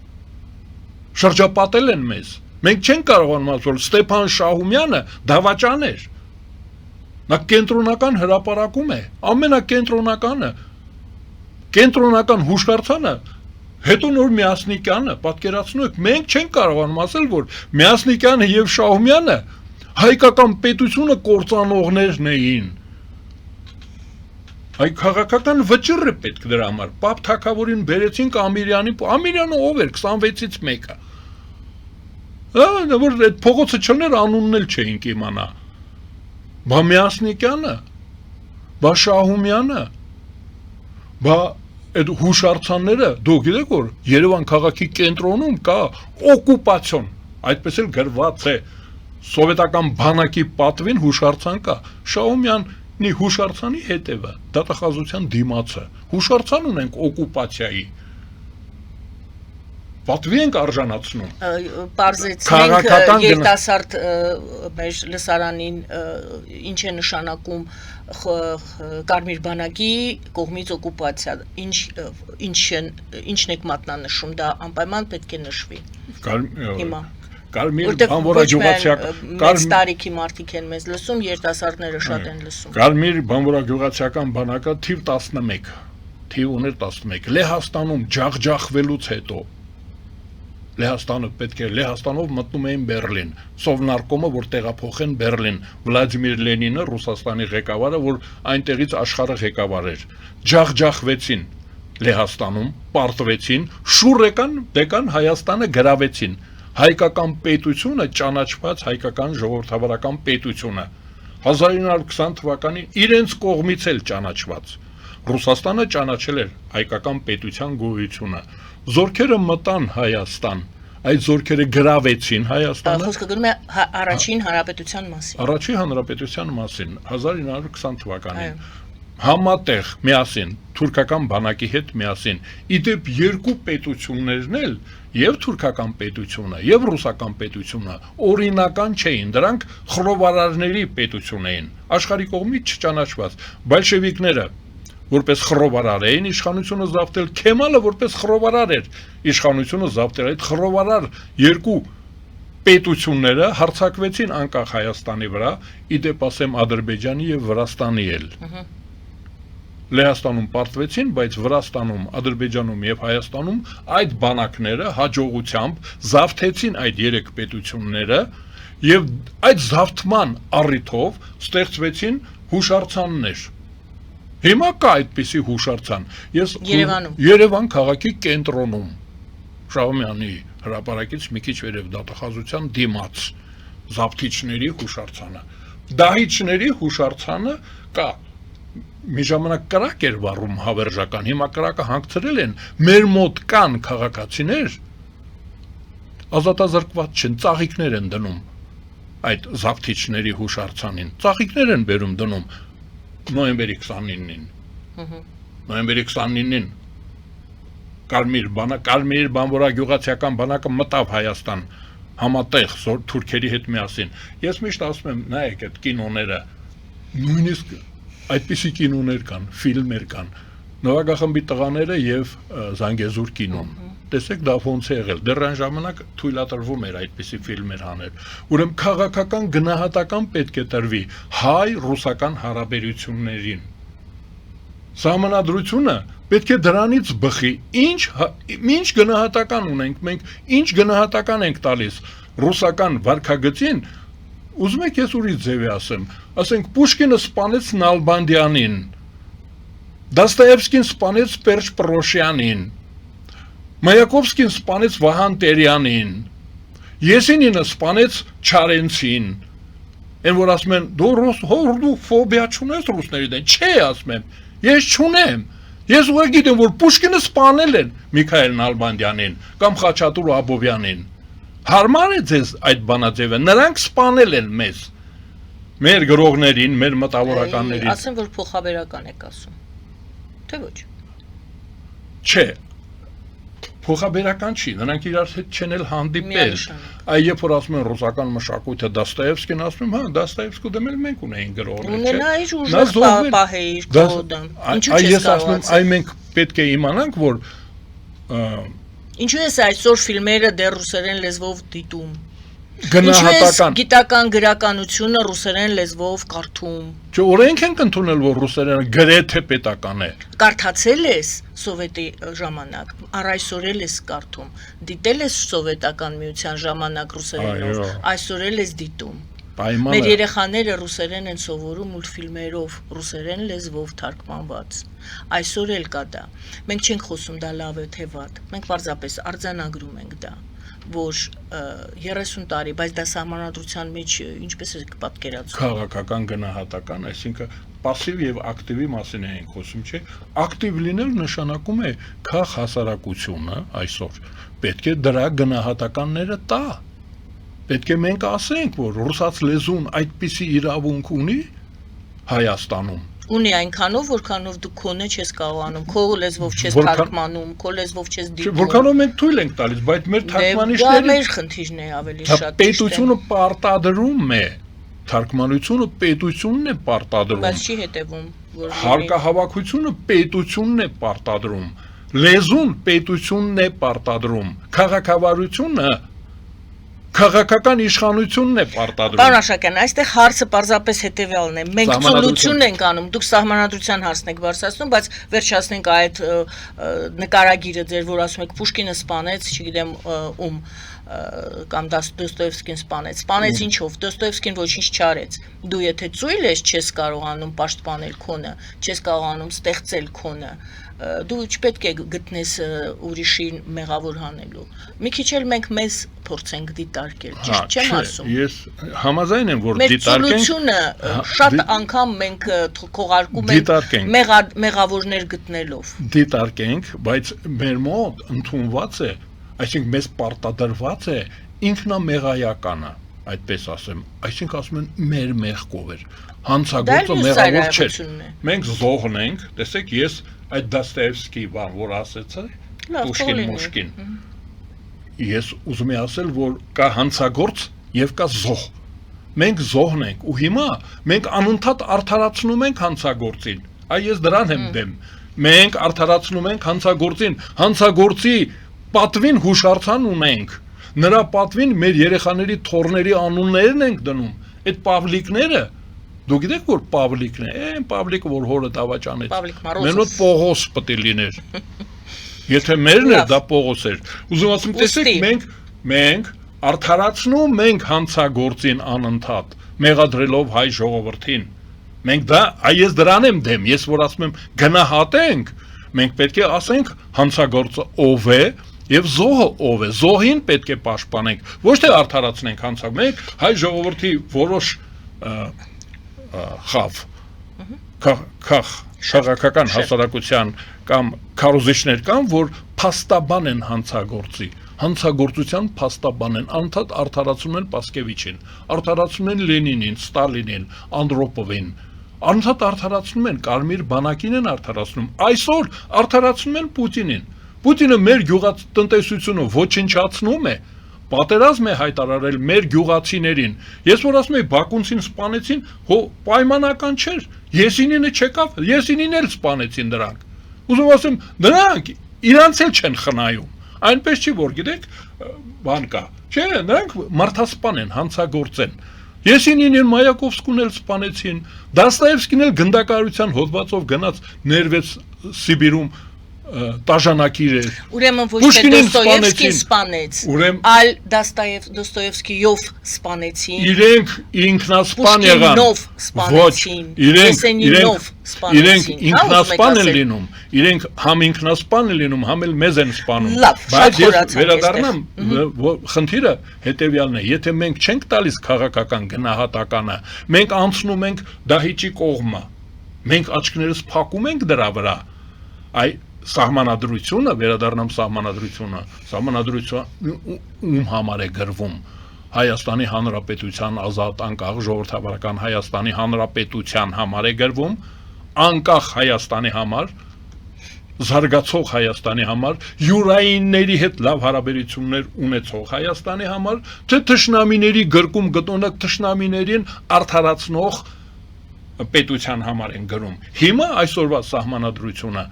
շրջապատել են մեզ։ Մենք չենք կարողանում ասել, Ստեփան Շահումյանը դավաճան էր։ Նա կենտրոնական հրապարակում է, ամենակենտրոնականը, կենտրոնական հուշարձանը, հետո նոր Միասնիկյանը, պատկերացնու եք, մենք չենք կարողանում ասել, որ Միասնիկյանը եւ Շահումյանը հայկական պետությունը կործանողներն էին։ Այ քաղաքական վճիռ է պետք դրա համար։ Պապ Թագավորին բերեցինք Ամիրյանը ով էր 26-ից մեկը։ Որ այդ փողոցը չներ անունն էլ չէինք իմանա։ Բա Միասնիկյանը, բա Շահումյանը, բա այդ հուշարձանները, դուք գիտեք որ Երևան քաղաքի կենտրոնում կա օկուպացիոն, այդպես էլ գրված է, սովետական բանակի պատվին հուշարձան կա, Շահումյանի հուշարձանի հետևը, դատախազության դիմացը, հուշարձան ունենք օկուպացիայի, պատվի ենք արժանացնում։ Պարզեցնենք երիտասարդ մեր լսարանին ինչ է նշանակում Կարմիր բանակի կողմից օկուպացիա, ինչն եք մատնանշում, դա անպայման պետք է նշվի։ Հիմա Կարմիր բանվորագյուղացիական մեծ տարիքի մարդիկ են մեզ լսում, երիտասարդները շատ են լսում։ Կարմիր բանվորագյուղացիական բանակը թիվ 11, թիվ ուներ 11, Լեհաստանում ջախջախվելուց հետո Լեհաստանը պետք է Լեհաստանով մտնում էին Բերլին, Սովնարկոմը, որ տեղափոխեն Բերլին, Վլադիմիր Լենինը, Ռուսաստանի ղեկավարը, որ այնտեղից աշխարհը ղեկավար էր, ջախջախվեցին Լեհաստանում, պարտվեցին, շուռ եկան Հայաստանը գրավեցին, հայկական պետությունը ճանաչված հայկական ժողովրդավարական պետությունը, 1920 թվականին իրենց կողմից էլ ճանաչված, Ռուսաստանը ճանաչել էր հայկական պետության գոյությունը, զորքերը մտան Հայաստան, այդ զորքերը գրավեցին Հայաստանը։ Խոսքը գնում է առաջին հանրապետության մասին։ Առաջին հանրապետության մասին 1920 թվականին համատեղ միասին թուրքական բանակի հետ միասին իդեպ երկու պետություններն էլ եւ թուրքական պետությունը եւ ռուսական պետությունը օրինական չէին, դրանք խռովարարների պետություն էին, աշխարհի կողմից չճանաչված։ Բոլշևիկները որպես խռովարար էին իշխանությունը զավթել, Քեմալը որպես խռովարար էր իշխանությունը զավթել, այդ խռովարար երկու պետությունները հարձակվեցին անկախ Հայաստանի վրա, իդեպ ասեմ Ադրբեջանի եւ Վրաստանի էլ։ Լեհաստանում պարտվեցին, բայց Վրաստանում, Ադրբեջանում եւ Հայաստանում այդ բանակները հաջողությամբ զավթեցին այդ երեք պետությունները եւ այդ զավթման առիթով ստեղծվեցին հուշարձաններ։ Հիմա կա այդպիսի հուշարձան։ Ես Երևան քաղաքի կենտրոնում Շահումյանի հրապարակից մի քիչ վերև դատախազության դիմաց զավթիչների հուշարձանը։ Դահիճների հուշարձանը կա։ Մի ժամանակ կրակ էր վառում հավերժական, հիմա կրակը հանգցրել են, մեր մոտ կան քաղաքացիներ, ազատազրկված չեն, ծաղիկներ են դնում այդ զավթիչների հուշարձանին, ծաղիկներ են բերում դնում նոյեմբերի 29-ին։ Նոյեմբերի 29-ին Կարմիր բանվորագյուղացիական բանակը մտավ Հայաստան համատեղ թուրքերի հետ միասին։ Ես միշտ ասում եմ, նայեք այդ կինոները, նույնիսկ այդպիսի կինոներ կան, ֆիլմեր կան, Նվագախմբի տղաները եւ Զանգեզուր կինոն։ Տեսեք դա ոնց է եղել։ Դեռ այն ժամանակ թույլատրվում էր այդպիսի ֆիլմեր անել։ Ուրեմն քաղաքական գնահատական պետք է տրվի հայ-ռուսական հարաբերություններին։ Սահմանադրությունը պետք է դրանից բխի։ Ինչ գնահատական ունենք մենք, ինչ գնահատական ենք տալիս ռուսական վարքագծին, ուզում եք ես ուրիշ ձևի ասեմ, ասենք Պուշկինը սպանեց Նալբանդյանին, Դոստոևսկին սպանեց Պերճ Պրոշյանին, Մայակովսկին սպանեց Վահան Տերյանին, Եսենինը սպանեց Չարենցին։ Են որ ասում են դու ֆոբիա չունես ռուսների դեմ, չէ ասում եմ, ես չունեմ։ Ես ուղղակի գիտեմ որ Պուշկինը սպանել են Միքայել Նալբանդյանին կամ Խաչատուր Աբովյանին։ Հարմար է ձեզ այդ բանաձևը, նրանք սպանել են մեզ, մեր գրողներին, մեր մտավորականներին։ Ասեմ որ փոխաբերական եք ասում, թե ոչ։ Չէ, փոխաբերական չի, նրանք իրար հետ չեն էլ հանդիպել։ Այ երբ որ ասում են ռուսական մշակույթը Դոստոևսկին, ասում եմ, հա, Դոստոևսկու դեմ էլ մենք ունեինք գրողներ, չէ։ Ունենայիր ուժեղ պահեիր կոդը։ Ինչու՞ չես կարողացել։ Այ մենք պետք է իմանանք, որ ինչու ես այսօր ֆիլմերը դեռ ռուսերեն լեզվով դիտում։ Գնահատական գիտական գրականությունը ռուսերեն լեզվով կարդում։ Չէ, օրենք ենք ընդունել, որ ռուսերենը գրեթե պետական է։ Կարդացել ես սովետի ժամանակ, առ այսօր էլ ես կարդում, դիտել ես սովետական միության ժամանակ ռուսերենով, այսօր էլ ես դիտում։ Մեր երեխաները ռուսերեն են սովորում մուլտֆիլմերով, ռուսերեն լեզվով թարգմանված։ Այսօր էլ կա դա։ Մենք չենք խոսում դա լավ է թե վատ, մենք պարզապես արձանագրում ենք դա, որ 30 տարի, բայց դա սահմանադրության մեջ ինչպես է պատկերացնում։ Քաղաքական գնահատական, այսինքն պասիվ եւ ակտիվի մասին ենք խոսում, չէ՞։ Ակտիվ լինել նշանակում է քաղաքասարակությունը այսօր պետք է դրա գնահատականները տա։ Պետք է մենք ասենք, որ ռուսաց լեզուն այդպիսի իրավունք ունի Հայաստանում։ Ունի այնքանով, որքանով դու քոնը չես կարողանում, քո լեզվով չես թարգմանում, քո լեզվով չես դիտում։ Որքանով մենք թույլ ենք տալիս, բայց մեր թարգմանիչները դա մեր խնդիրն է ավելի շատ։ Պետությունը պարտադրում է, թարգմանությունը պետությունն է պարտադրում։ Բայց չի հետևում, որ հարկահավաքությունը պետությունն է պարտադրում, լեզուն պետությունն է պարտադրում, քաղաքավարությունը քաղաքական իշխանությունն է պարտադրում։ Պարոն Աշակյան, այստեղ հարցը պարզապես հետևյալն է։ Մենք ծնություն ենք անում, դուք սահմանադրության հարցն եք բարձրացնում, բայց վերջացնենք այդ նկարագիրը ձեր, որ ասում եք Պուշկինը սպանեց, չգիտեմ ում կամ Դոստոևսկին սպանեց ինչով, Դոստոևսկին ոչինչ չարեց։ Դու եթե ծույլ ես, չես կարողանում պաշտպանել քոնը, չես կարողանում ստեղծել քոնը, դու չպետք է գտնես ուրիշին մեղավոր հանելու։ Մի քիչ էլ մենք մեզ փորձենք դիտարկել, ճիշտ չեմ ասում։ Ես համաձայն եմ, որ դիտարկենք։ Մեր ծնությունը շատ անգամ մենք քողարկում ենք մեղավորներ գտնելով։ Դիտարկենք, բայց մեր մոտ ընդունված է, այսինքն մեզ պարտադրված է ինքնամեղայականը, այդպես ասեմ, այսինքն ասում են մեր մեղքով էր, հանցագործը մեղավոր չէ։ Մենք զոհն ենք, տեսեք, ես այդ Դոստոևսկի բան, որ ասեցի, Պուշկին, ես ուզում եմ ասել, որ կա հանցագործ եւ կա զոհ։ Մենք զոհն ենք ու հիմա մենք անընդհատ արդարացնում ենք հանցագործին։ Այ ես դրան եմ դեմ։ Մենք արդարացնում ենք հանցագործին, հանցագործի պատվին հուշարձան ունենք։ Նրա պատվին մեր երեխաների թորների անուններն ենք դնում։ Այդ Պավլիկները, դու գիտեք որ Պավլիկն է, այն Պավլիկը որ հորը դավաճանեց։ Մենոտ Պողոս պետք է լիներ։ Եթե մերն էր դա Պողոս էր։ Ուզում ասեմ, տեսեք, մենք արդարացնում ենք հանցագործին անընդհատ, մեղադրելով հայ ժողովրդին։ Մենք դա, ես դրան եմ դեմ, ես որ ասում եմ գնահատենք, մենք պետք է ասենք հանցագործը ով է եւ զոհը ով է, զոհին պետք է պաշտպանենք, ոչ թե արդարացնենք հանցագործը։ Մենք հայ ժողովրդի որոշ քաղաքական հասարակության կամ քարոզիչներ կան, որ փաստաբան են հանցագործի, հանցագործության փաստաբան են, անընդհատ արդարացնում են Պասկևիչին, արդարացնում են Լենինին, Ստալինին, Անդրոպովին, անընդհատ արդարացնում են Կարմիր բանակին են արդարացնում, այսօր արդարացնում են Պուտինին։ Պուտինը մեր գյուղատնտեսությունը ոչնչացնում է, պատերազմ է հայտարարել մեր գյուղացիներին։ Ես որ ասում եմ բաքունցին սպանեցին, պայմանական չէր։ Եսինինը չեկավ, Եսինին էլ սպանեցին դրանք։ Ուզում ասեմ, դրանք իրանց էլ չեն խնայում։ Այնպես չի որ գիտեք, բան կա։ Չէ, նրանք մարդասպան են, հանցագործ են։ Եսինին են Մայակովսկուն էլ սպանեցին, Դաստոևսկին էլ գնդակարության հոդվածով գնաց ներվեց Սիբիրում տաժանակիր էր։ Ուրեմն ոչ թե Դոստոևսկին սպանեց, այլ Դոստոևսկիով սպանեցին։ Իրենք ինքնասպան եղան։ Ոչ, իրենք ինքնասպան են լինում, իրենք համ ինքնասպան են լինում, համ էլ մեզ են սպանում։ Բայց ես վերադառնամ, խնդիրը հետևյալն է, եթե մենք չենք տալիս քաղաքական գնահատականը, մենք անցնում ենք Դահիճի կողմը, մենք աչքներս փակում ենք դրա վրա, այ սահմանադրությունը, վերադառնամ սահմանադրությունը ում համար է գրվում, Հայաստանի Հանրապետության ազատ անկախ ժողովրդավարական Հայաստանի Հանրապետության համար է գրվում, անկախ Հայաստանի համար, զարգացող Հայաստանի համար, յուրայինների հետ լավ հարաբերություններ ունեցող Հայաստանի համար, թե թշնամիների գրկում գտնող թշնամիներին արդարացնող պետության համար են գրում։ Հիմա այսօրվա սահմանադրությունը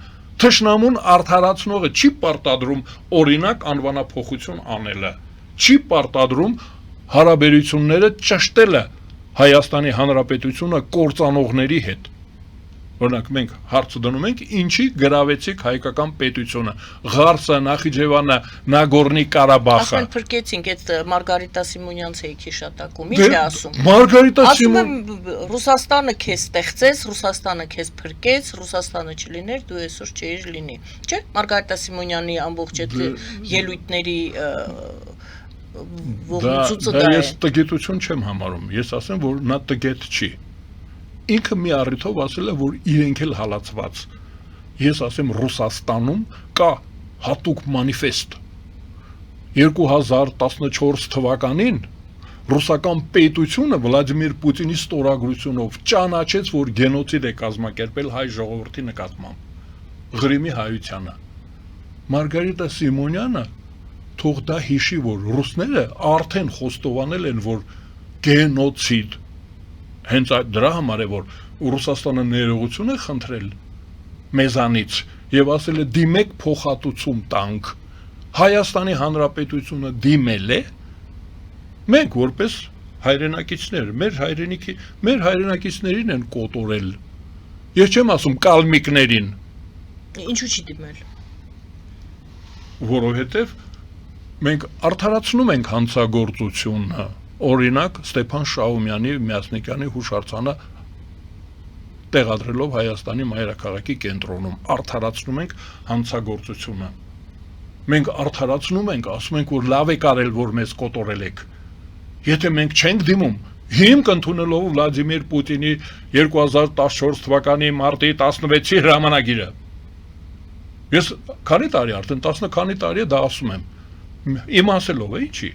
թշնամուն արդարացնողը չի պարտադրում օրինակ անվանափոխություն անելը, չի պարտադրում հարաբերությունները ճշտելը Հայաստանի Հանրապետությունը կործանողների հետ։ Օրինակ մենք հարցը դնում ենք ինչի գրավեցիք հայկական պետությունը, Ղարսը, Նախիջևանը, Նագորնի Ղարաբաղը։ Ասում փրկեցինք այդ Մարգարիտա Սիմոնյանցի հիշատակում, ինչ է ասում։ Մարգարիտա Ասում եմ Ռուսաստանը քեզ ստեղծեց, Ռուսաստանը քեզ փրկեց, Ռուսաստանը չլիներ, դու այսօր չէիր լինի։ Չէ՞, Մարգարիտա Սիմոնյանի ամբողջ այդ ելույթների ողջույցը դա է։ Ես տգետություն չեմ համարում, ես ասեմ, որ նա տգետ չի։ Ինքը մի առիթով ասել է, որ իրենք էլ հալածված։ Ես ասեմ Ռուսաստանում կա հատուկ մանիֆեստ 2014 թվականին ռուսական պետությունը Վլադիմիր Պուտինի ստորագրությունով ճանաչեց, որ գենոցիդ է կազմակերպել հայ ժողովրդի նկատմամբ Ղրիմի հայությանը։ Մարգարիտա Սիմոնյանը թող դա հիշի, որ ռուսները արդեն խոստովանել են, որ գենոցիդ հենց դրա համար է, որ Ռուսաստանը ներողություն է խնդրել մեզանից եւ ասել է դիմեք փոխհատուցում տանք։ Հայաստանի Հանրապետությունը դիմել է, մենք որպես հայրենակիցներ, մեր հայրենակիցներին են կոտորել։ Ես չեմ ասում կալմիկներին։ Ինչու չի դիմել։ Որովհետեւ մենք արդարացնում ենք հանցագործությունը։ Օրինակ Ստեփան Շաումյանի Միասնիկյանի հուշարձանը տեղադրելով Հայաստանի մայրաքաղաքի կենտրոնում արդարացնում ենք հանցագործությունը։ Մենք արդարացնում ենք, ասում ենք, որ լավ եք արել, որ մեզ կոտորել եք։ Եթե մենք չենք դիմում, հիմք ընդունելով Վլադիմիր Պուտինի 2014 թվականի մարտի 16-ի հրամանագիրը։ Ես քանի տարի արդեն 10 քանի տարի է դա ասում եմ։ Իմ ասելով է ինչի։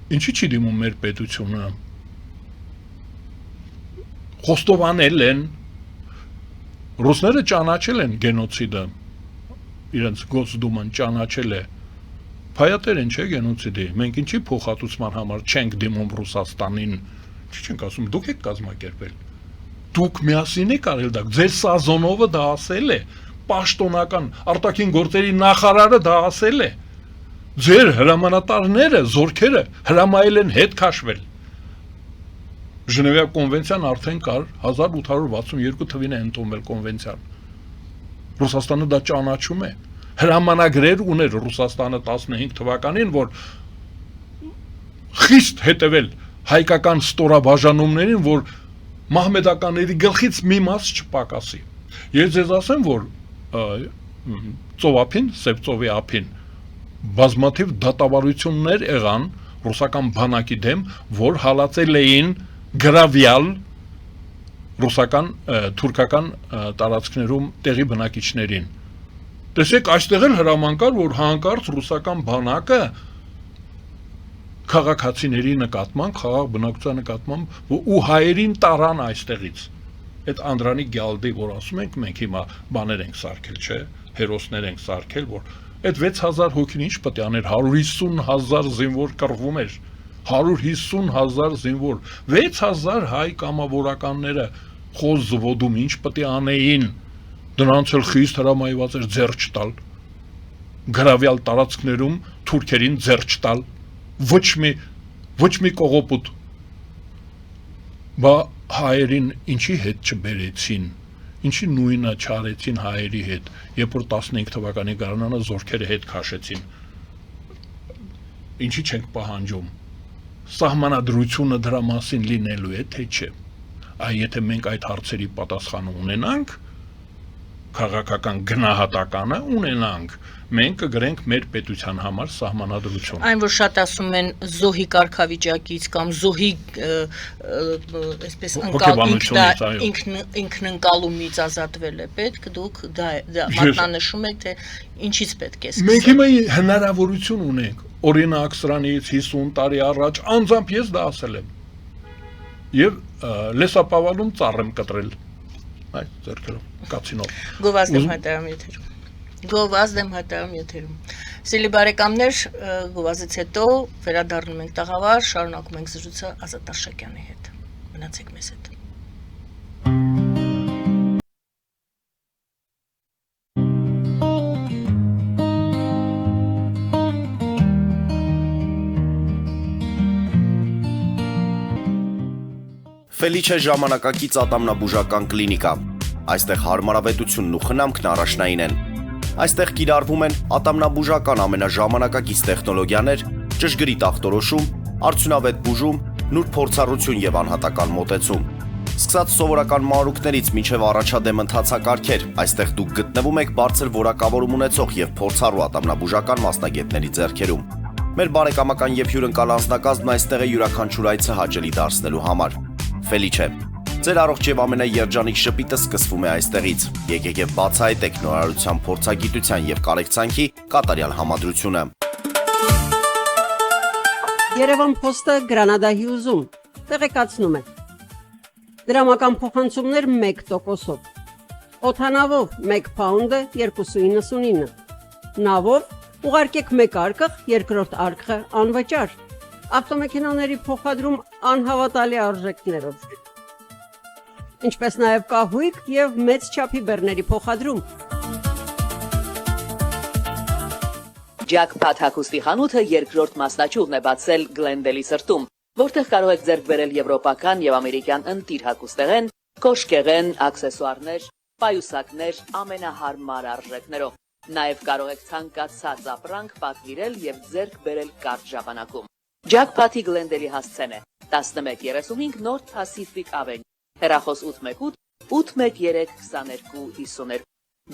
Ինչի չի դիմում մեր պետությունը։ Խոստովանել են, ռուսները ճանաչել են գենոցիդը, իրենց Գոսդուման ճանաչել է, Փայատերեն չէ գենոցիդի։ Մենք ինչի փոխհատուցման համար չենք դիմում Ռուսաստանին։ Չենք ասում դուք եք կազմակերպել։ Դուք միասին եք արել դա։ Ձեր Սազոնովը դա ասել է։ Պաշտոնական արտաքին գործերի նախարարը դա ասել է։ Ձեր հրամանատարները, զորքերը հրամայել են հետ քաշվել։ Ժնևիա կոնվենցիան արդեն կար 1862 թվին է ընդունվել կոնվենցիան։ Ռուսաստանը դա ճանաչում է։ Հրամանագրեր ուներ Ռուսաստանը 15 թվականին, որ խիստ հետևել հայկական ստորաբաժանումներին, որ մահմեդականների գլխից մի մաս չպակասի։ Ես ձեզ ասեմ, որ ծովափին, Սև ծովի ափին բազմաթիվ դատավարություններ եղան ռուսական բանակի դեմ, որ հալածել էին գրավյալ ռուսական թուրքական տարածքներում տեղի բնակիչներին։ Տեսեք, այստեղ էլ հրաման կար, որ հանկարծ ռուսական բանակը քաղաքացիների նկատմամբ, խաղաղ բնակչության նկատմամբ ու հայերին տարան այստեղից։ Այդ Անդրանիկ Գյալդի, որ ասում ենք, մենք հիմա բաներ ենք սարքել, չէ, հերոսներ ենք սարքել, որ այդ 6000 հոգին ինչ պետք է աներ, 150,000 զինվոր կռվում էր, 150,000 զինվոր, 6000 հայ կամավորականները խոզ զվոդում ինչ պետք է անեին, դրանց էլ խիստ հրամայված էր ձեռ չտալ, գրավյալ տարածքներում թուրքերին ձեռ չտալ, ոչ մի կողոպուտ, բա հայերին ինչի հետ չբերեցին, ինչի նույնը չարեցին հայերի հետ, երբ որ 15 թվականի գարնանը զորքերը հետ քաշեցին, ինչի չենք պահանջում, սահմանադրությունը դրա մասին լինելու է, թե չէ, եթե մենք այդ հարցերի պատասխանը ունենանք, քաղաքական գնահատականը ունենանք, մենք կգրենք մեր պետության համար սահմանադրություն։ Այն, որ շատ ասում են զոհի կարգավիճակից կամ զոհի այսպես ինքնընկալումից ազատվել է պետք, դուք դա մատնանշում եք, թե ինչից պետք է սկսել։ Մենք հիմա հնարավորություն ունենք, օրինակ սրանից 50 տարի առաջ, անձամբ ես դա ասել եմ, և լեսապավալում ծառ եմ կտրել, այդ ձեռքերով, կացինով։ Գովազդ եմ հայտարարում եթերում։ Սիրելի բարեկամներ, գովազդից հետո վերադառնում ենք տաղավար, շարունակում ենք զրույցը Ազատ Արշակյանի հետ։ Մնացեք մեզ հետ։ Ֆելիչե ժամանակակից ատամնաբուժական կլինիկա։ Այստեղ հարմարավետությունն ու խնամքն առաջնային են։ Այստեղ կիրառվում են ատամնաբուժական ամենաժամանակակից տեխնոլոգիաներ, ճշգրիտ ախտորոշում, արդյունավետ բուժում, նուրբ փորձառություն եւ անհատական մոտեցում։ Սկսած սովորական մանրուքներից մինչև առաջադեմ ընթացակարգեր, այստեղ դուք գտնվում եք բարձր որակավորում ունեցող եւ փորձառու ատամնաբուժական մասնագետների ձեռքերում։ Մեր բարեկամական եւ հյուրընկալ անձնակազմն այստեղ է յուրաքանչյուր այցը հաճելի դարձնելու համար։ Ֆելիչե, ձեր առողջ եւ ամենաերջանիկ շպիտը սկսվում է այստեղից։ Եկեք եւ բացահայտեք նորարարության, փորձագիտության եւ կարեկցանքի կատարյալ համադրությունը։ Երևան Փոստը Գրանադայի ուզում տեղեկացնում է։ Դրամական փոխանցումներ 1%-ով։ Օդանավով 1 փաունդը 2.99։ Նավով ուղարկեք 1 արկղ, երկրորդ արկղը անվճար։ Ավտոմեքենաների փոխադրում անհավատալի արժեքներով։ Ինչպես նաև կահույք եւ մեծ չափի բեռների փոխադրում։ Jackpot հագուստի խանութը երկրորդ մասնաճյուղն է բացել Գլենդելի սրտում, որտեղ կարող եք ձեռք բերել եվրոպական եւ ամերիկյան ընտիր հագուստեղեն, կոշկեղեն, աքսեսուարներ, պայուսակներ ամենահարմար արժեքներով։ Նաև կարող եք ցանկացած ապրանք պատվիրել եւ ձեռք բերել կարճ ժամանակում։ Jackpot-ի Գլենդելի հասցեն է 1135 North Pacific Avenue, հեռախոս 818 813 2252։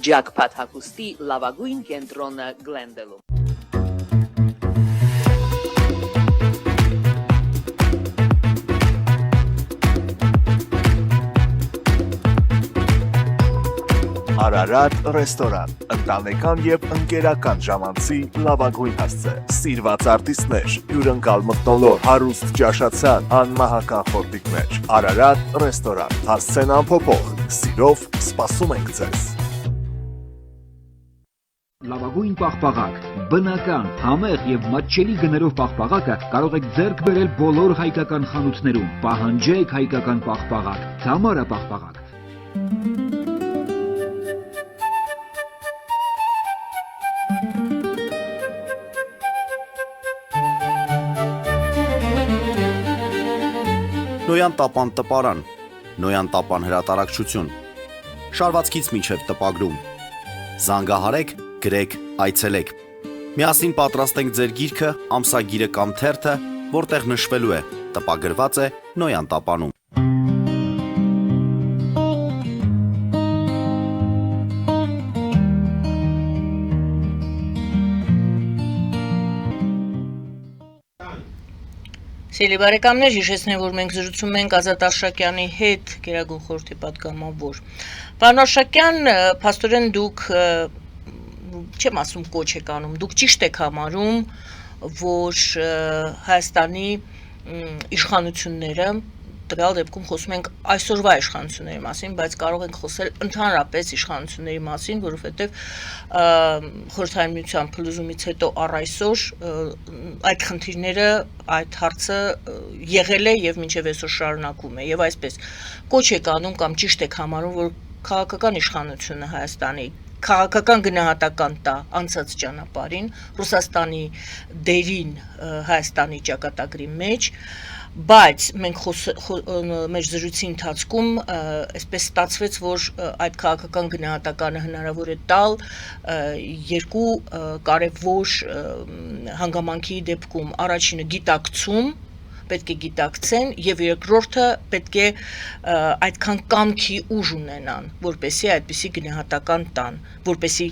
Jackpot հագուստի լավագույն կենտրոնը Գլենդելում։ Արարատ ռեստորան, ընտանեկան եւ ընկերական ժամանցի լավագույն հասցե, սիրված արտիստներ, հյուրընկալ մթնոլորտ, հարուստ ճաշացան, անմահական խորտիկներ, Արարատ ռեստորան, հասցեն անփոփոխ, սիրով սպասում ենք ձեզ։ Լավագույն պաղպաղակ, բնական, համեղ եւ մատչելի գներով պաղպաղակը կարող եք ձեռք բերել բոլոր հայկական խանութներում։ Պահանջեք հայկական պաղպաղակ, Թամարա պաղպաղակ։ Նոյան տապան տպարան, Նոյան տապան հրատարակչություն, շարվածքից մինչև տպագրում, զանգահարեք, գրեք, այցելեք, միասին պատրաստենք ձեր գիրքը, ամսագիրը կամ թերթը, որտեղ նշվելու է, տպագրված է Նոյան տապանում։ Սիրելի բարեկամներ, հիշեցնեմ, որ մենք զրուցում ենք Ազատ Աշակյանի հետ, Գերագույն խորհրդի պատգամավոր։ Պարոն Աշակյան, փաստորեն դուք չեմ ասում կոչ եք անում, դուք ճիշտ եք համարում, որ Հայաստանի իշխանությունները, տվյալ դեպքում խոսում ենք այսօրվա իշխանությունների մասին, բայց կարող ենք խոսել ընդհանրապես իշխանությունների մասին, որովհետև Խորհրդային Միության փլուզումից հետո առ այսօր այդ խնդիրները, այդ հարցը եղել է եւ մինչեւ այսօր շարունակվում է եւ այսպես կոչ եք անում կամ ճիշտ եք համարում, որ քաղաքական իշխանությունը Հայաստանի քաղաքական գնահատական տա անցած ճանապարհին, Ռուսաստանի դերին Հայաստանի ճակատագրի մեջ, բայց մենք մեր զրույցի ընթացքում այսպես ստացվեց, որ այդ քաղաքական գնահատականը հնարավոր է տալ երկու կարևոր հանգամանքի դեպքում, առաջինը գիտակցում, պետք է գիտակցեն եւ երկրորդը պետք է այդքան կամքի ուժ ունենան, որպեսզի այդպիսի գնահատական տան, որպեսզի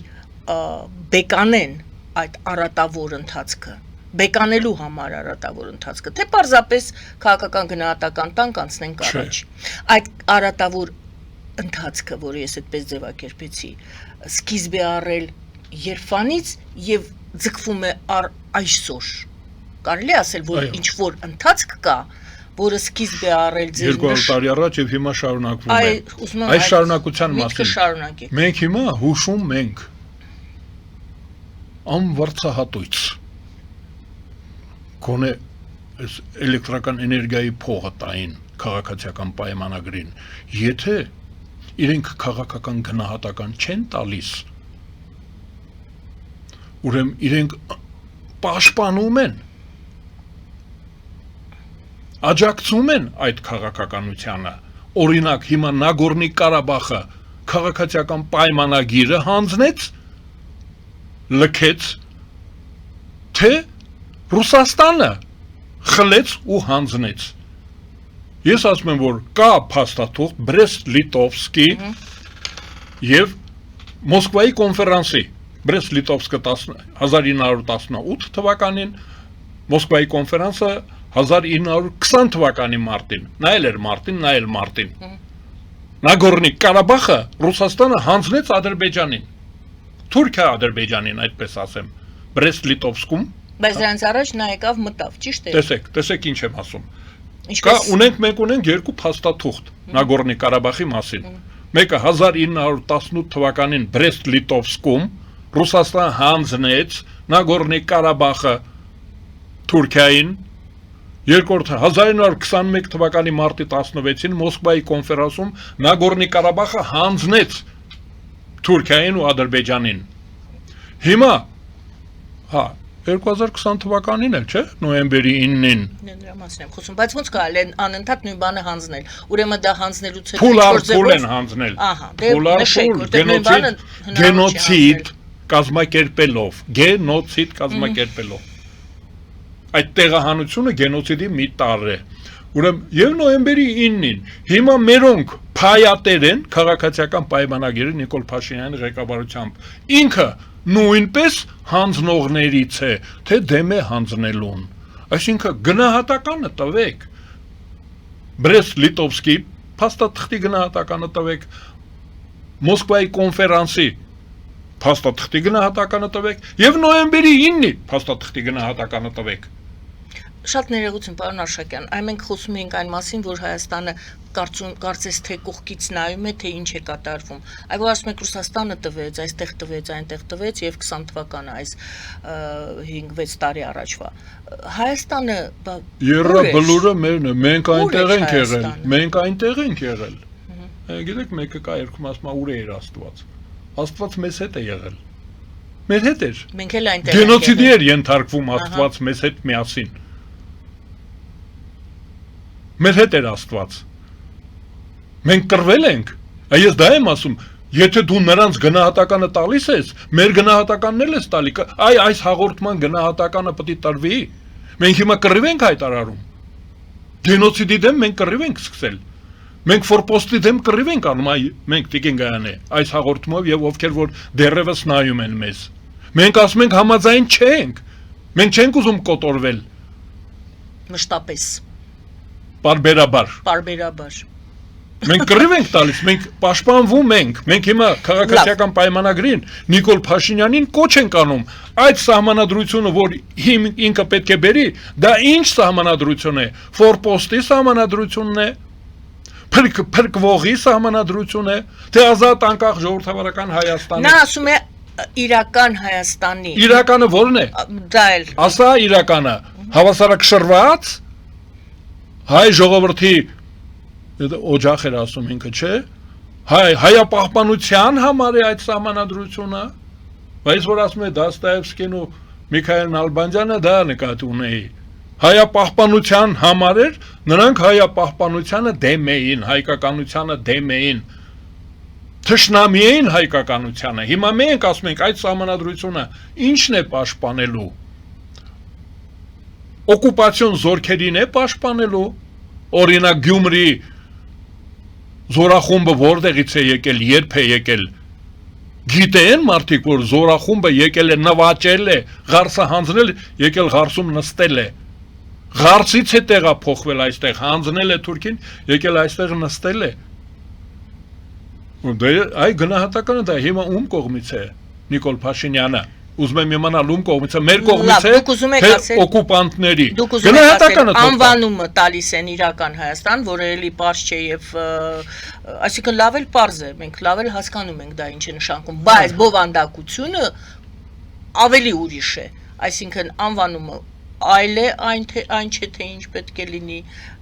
բեկանեն այդ առատավոր ընթացքը, բեկանելու համար առատավոր ընթացքը, թե պարզապես քաղաքական գնահատական տան կանցնենք առաջ։ Այդ առատավոր ընթացքը, որը ես այդպես ձևակերպեցի, սկիզբ է առել երբանից եւ ձգվում է այսօր։ Կարելի ասել, որ ինչ որ ընթացք կա, որը սկիզբ է առել ձեր 200 տարի առաջ եւ հիմա շարունակվում է։ Այս շարունակության մասին մենք հիմա հուշում ենք անվարձահատույց գոնե այս էլեկտրական էներգիայի փողը տային քաղաքացիական պայմանագրին, եթե իրենք քաղաքական գնահատական չեն տալիս, ուրեմն իրենք պաշտպանում են, աջակցում են այդ քաղաքականությանը, օրինակ հիմա Նագորնի Ղարաբաղը քաղաքացիական պայմանագիրը հանձնեց, լքեց, թե Ռուսաստանը խլեց ու հանձնեց։ Ես ասում եմ, որ կա փաստաթուղթ Բրեստ-Լիտովսկի եւ Մոսկվայի կոնֆերանսի, Բրեստ-Լիտովսկը 1918 թվականին, Մոսկվայի կոնֆերանսը 1920 թվականի մարտին, նայել էր մարտին, Նագորնի Ղարաբաղը Ռուսաստանը հանձնեց Ադրբեջանին, Թուրքիա Ադրբեջանին, այդպես ասեմ, Բրեստ-Լիտովսկում, բայց դրանից առաջ նա եկավ մտավ, ճիշտ է։ Տեսեք ինչ եմ ասում։ Մենք ունենք երկու փաստաթուղթ Նագորնի Ղարաբաղի մասին։ Մեկը 1918 թվականին Բրեստ-Լիտովսկում Ռուսաստանը հանձնեց Նագորնի Ղարաբաղը Թուրքիային, երկրորդը 1921 թվականի մարտի 16-ին Մոսկվայի կոնֆերանսում Նագորնի Ղարաբաղը հանձնեց Թուրքիային ու Ադրբեջանին։ Հիմա, 2020 թվականին էլ, չէ, նոյեմբերի 9-ին։ Դրա մասին եմ խոսում, բայց ոնց կարելի է անընդհատ նույն բանը հանձնել։ Ուրեմն դա հանձնելուց հետո փուլ են հանձնել։ Գենոցիդ կազմակերպելով։ Այդ տեղահանությունը գենոցիդի մի տար է։ Ուրեմն եւ նոյեմբերի 9-ին հիմա մերոնք փայատեր են քաղաքացիական պայմանագիրը Նիկոլ Փաշինյանի ղեկավարությամբ։ Ինքը նույնպես հանձնողներից է, թե դեմ է հանձնելուն։ Այսինքն գնահատականը տվեք։ Բրեստ-Լիտովսկի փաստաթղթի գնահատականը տվեք, Մոսկվայի կոնֆերանսի փաստաթղթի գնահատականը տվեք եւ նոյեմբերի 9-ի փաստաթղթի գնահատականը տվեք։ Շատ ներողություն, պարոն Արշակյան, այ մենք խոսում ենք այն մասին, որ Հայաստանը կարծես թե կողքից նայում է, թե ինչ է կատարվում։ Այ որ ասում եք Ռուսաստանը տվեց, այստեղ տվեց, այնտեղ տվեց եւ 20 թվականը այս 5-6 տարի առաջվա։ Հայաստանը Եռա բլուրը մերն է, մենք այնտեղ ենք եղել, մենք այնտեղ ենք եղել։ Գիտեք, մեկը կա երկում ասում ուր է իր Աստված։ Աստված մեզ հետ է եղել։ Մեր հետ էր։ Մենք էլ այնտեղ ենք։ Գենոցիդի էր ենթարկվում Աստված մեզ հետ միասին։ Մեր հետ էր Աստված։ Մենք կռվել ենք։ Ես դա եմ ասում, եթե դու նրանց գնահատականը տալիս ես, մեր գնահատականն էլ ես տալի։ Այս հաղորդման գնահատականը պետք է տրվի։ Մենք հիմա կռիվ ենք հայտարարում։ Գենոցիդի դեմ մենք կռիվ ենք սկսել։ Մենք ֆորպոստի դեմ կռիվ ենք անում, մենք Տիկին Գայանե, այս հաղորդումով եւ ովքեր որ դեռևս նայում են մեզ։ Մենք ասում ենք համաձայն չենք։ Մենք չենք ուզում կոտորվել։ Մշտապես։ Պարբերաբար։ Մենք կռիվ ենք տալիս, մենք պաշտպանվում ենք։ Մենք հիմա քաղաքացիական պայմանագրին Նիկոլ Փաշինյանին կոչ ենք անում։ Այդ սահմանադրությունը, որ ինքը պետք է բերի, դա ինչ սահմանադրություն է։ Ֆորպոստի սահմանադրությունն է։ Փրկվողի սահմանադրություն է, թե ազատ անկախ ժողովրդավարական Հայաստանի։ Նա ասում է իրական Հայաստանի։ Իրականը ո՞րն է։ Դա էլ։ Ասա իրականը, հավասարակշռված հայ ժողովրդի օջախ էր ասում ինքը, չէ։ Հայապահպանության համար է այդ սահմանադրությունը։ Բայց որ ասում է Դաստոևսկին ու Միքայել Նալբանդյանը դա նկատի ունեի։ Հայապահպանության համար էր, նրանք հայապահպանությանը դեմ էին, հայկականությանը դեմ էին, թշնամի էին հայկականությանը։ Հիմա մենք ասում ենք այդ սահմանադրությունը ինչն է պաշտպանելու։ Օկուպացիոն զորքերին է պաշտպանելու։ Օրինակ Գյումրի զորախումբը որտեղից է եկել, երբ է եկել։ Գիտեն մարդիկ, որ զորախումբը եկել է նվաճել է, Ղարսը հանձնել, եկել Ղարսում նստել է։ Ղարսից է տեղափոխվել այստեղ, հանձնել է Թուրքին, եկել այստեղ նստել է։ Այ գնահատականը դա հիմա ում կողմից է Նիկոլ Փաշինյանը։ Ուզում եմ իմանալ ում կողմից է, մեր կողմից է, թե օկուպանտների։ Գնահատականը անվանումը տալիս են իրական Հայաստան, որը էլի պարզ չէ եւ այսինքն լավ էլ պարզ է, մենք լավ էլ հասկանում ենք դա ինչ է նշանակում, բայց բովանդակությունը ավելի ուրիշ է, այսինքն անվանումը այլ է, այն չէ թե ինչ պետք է լինի,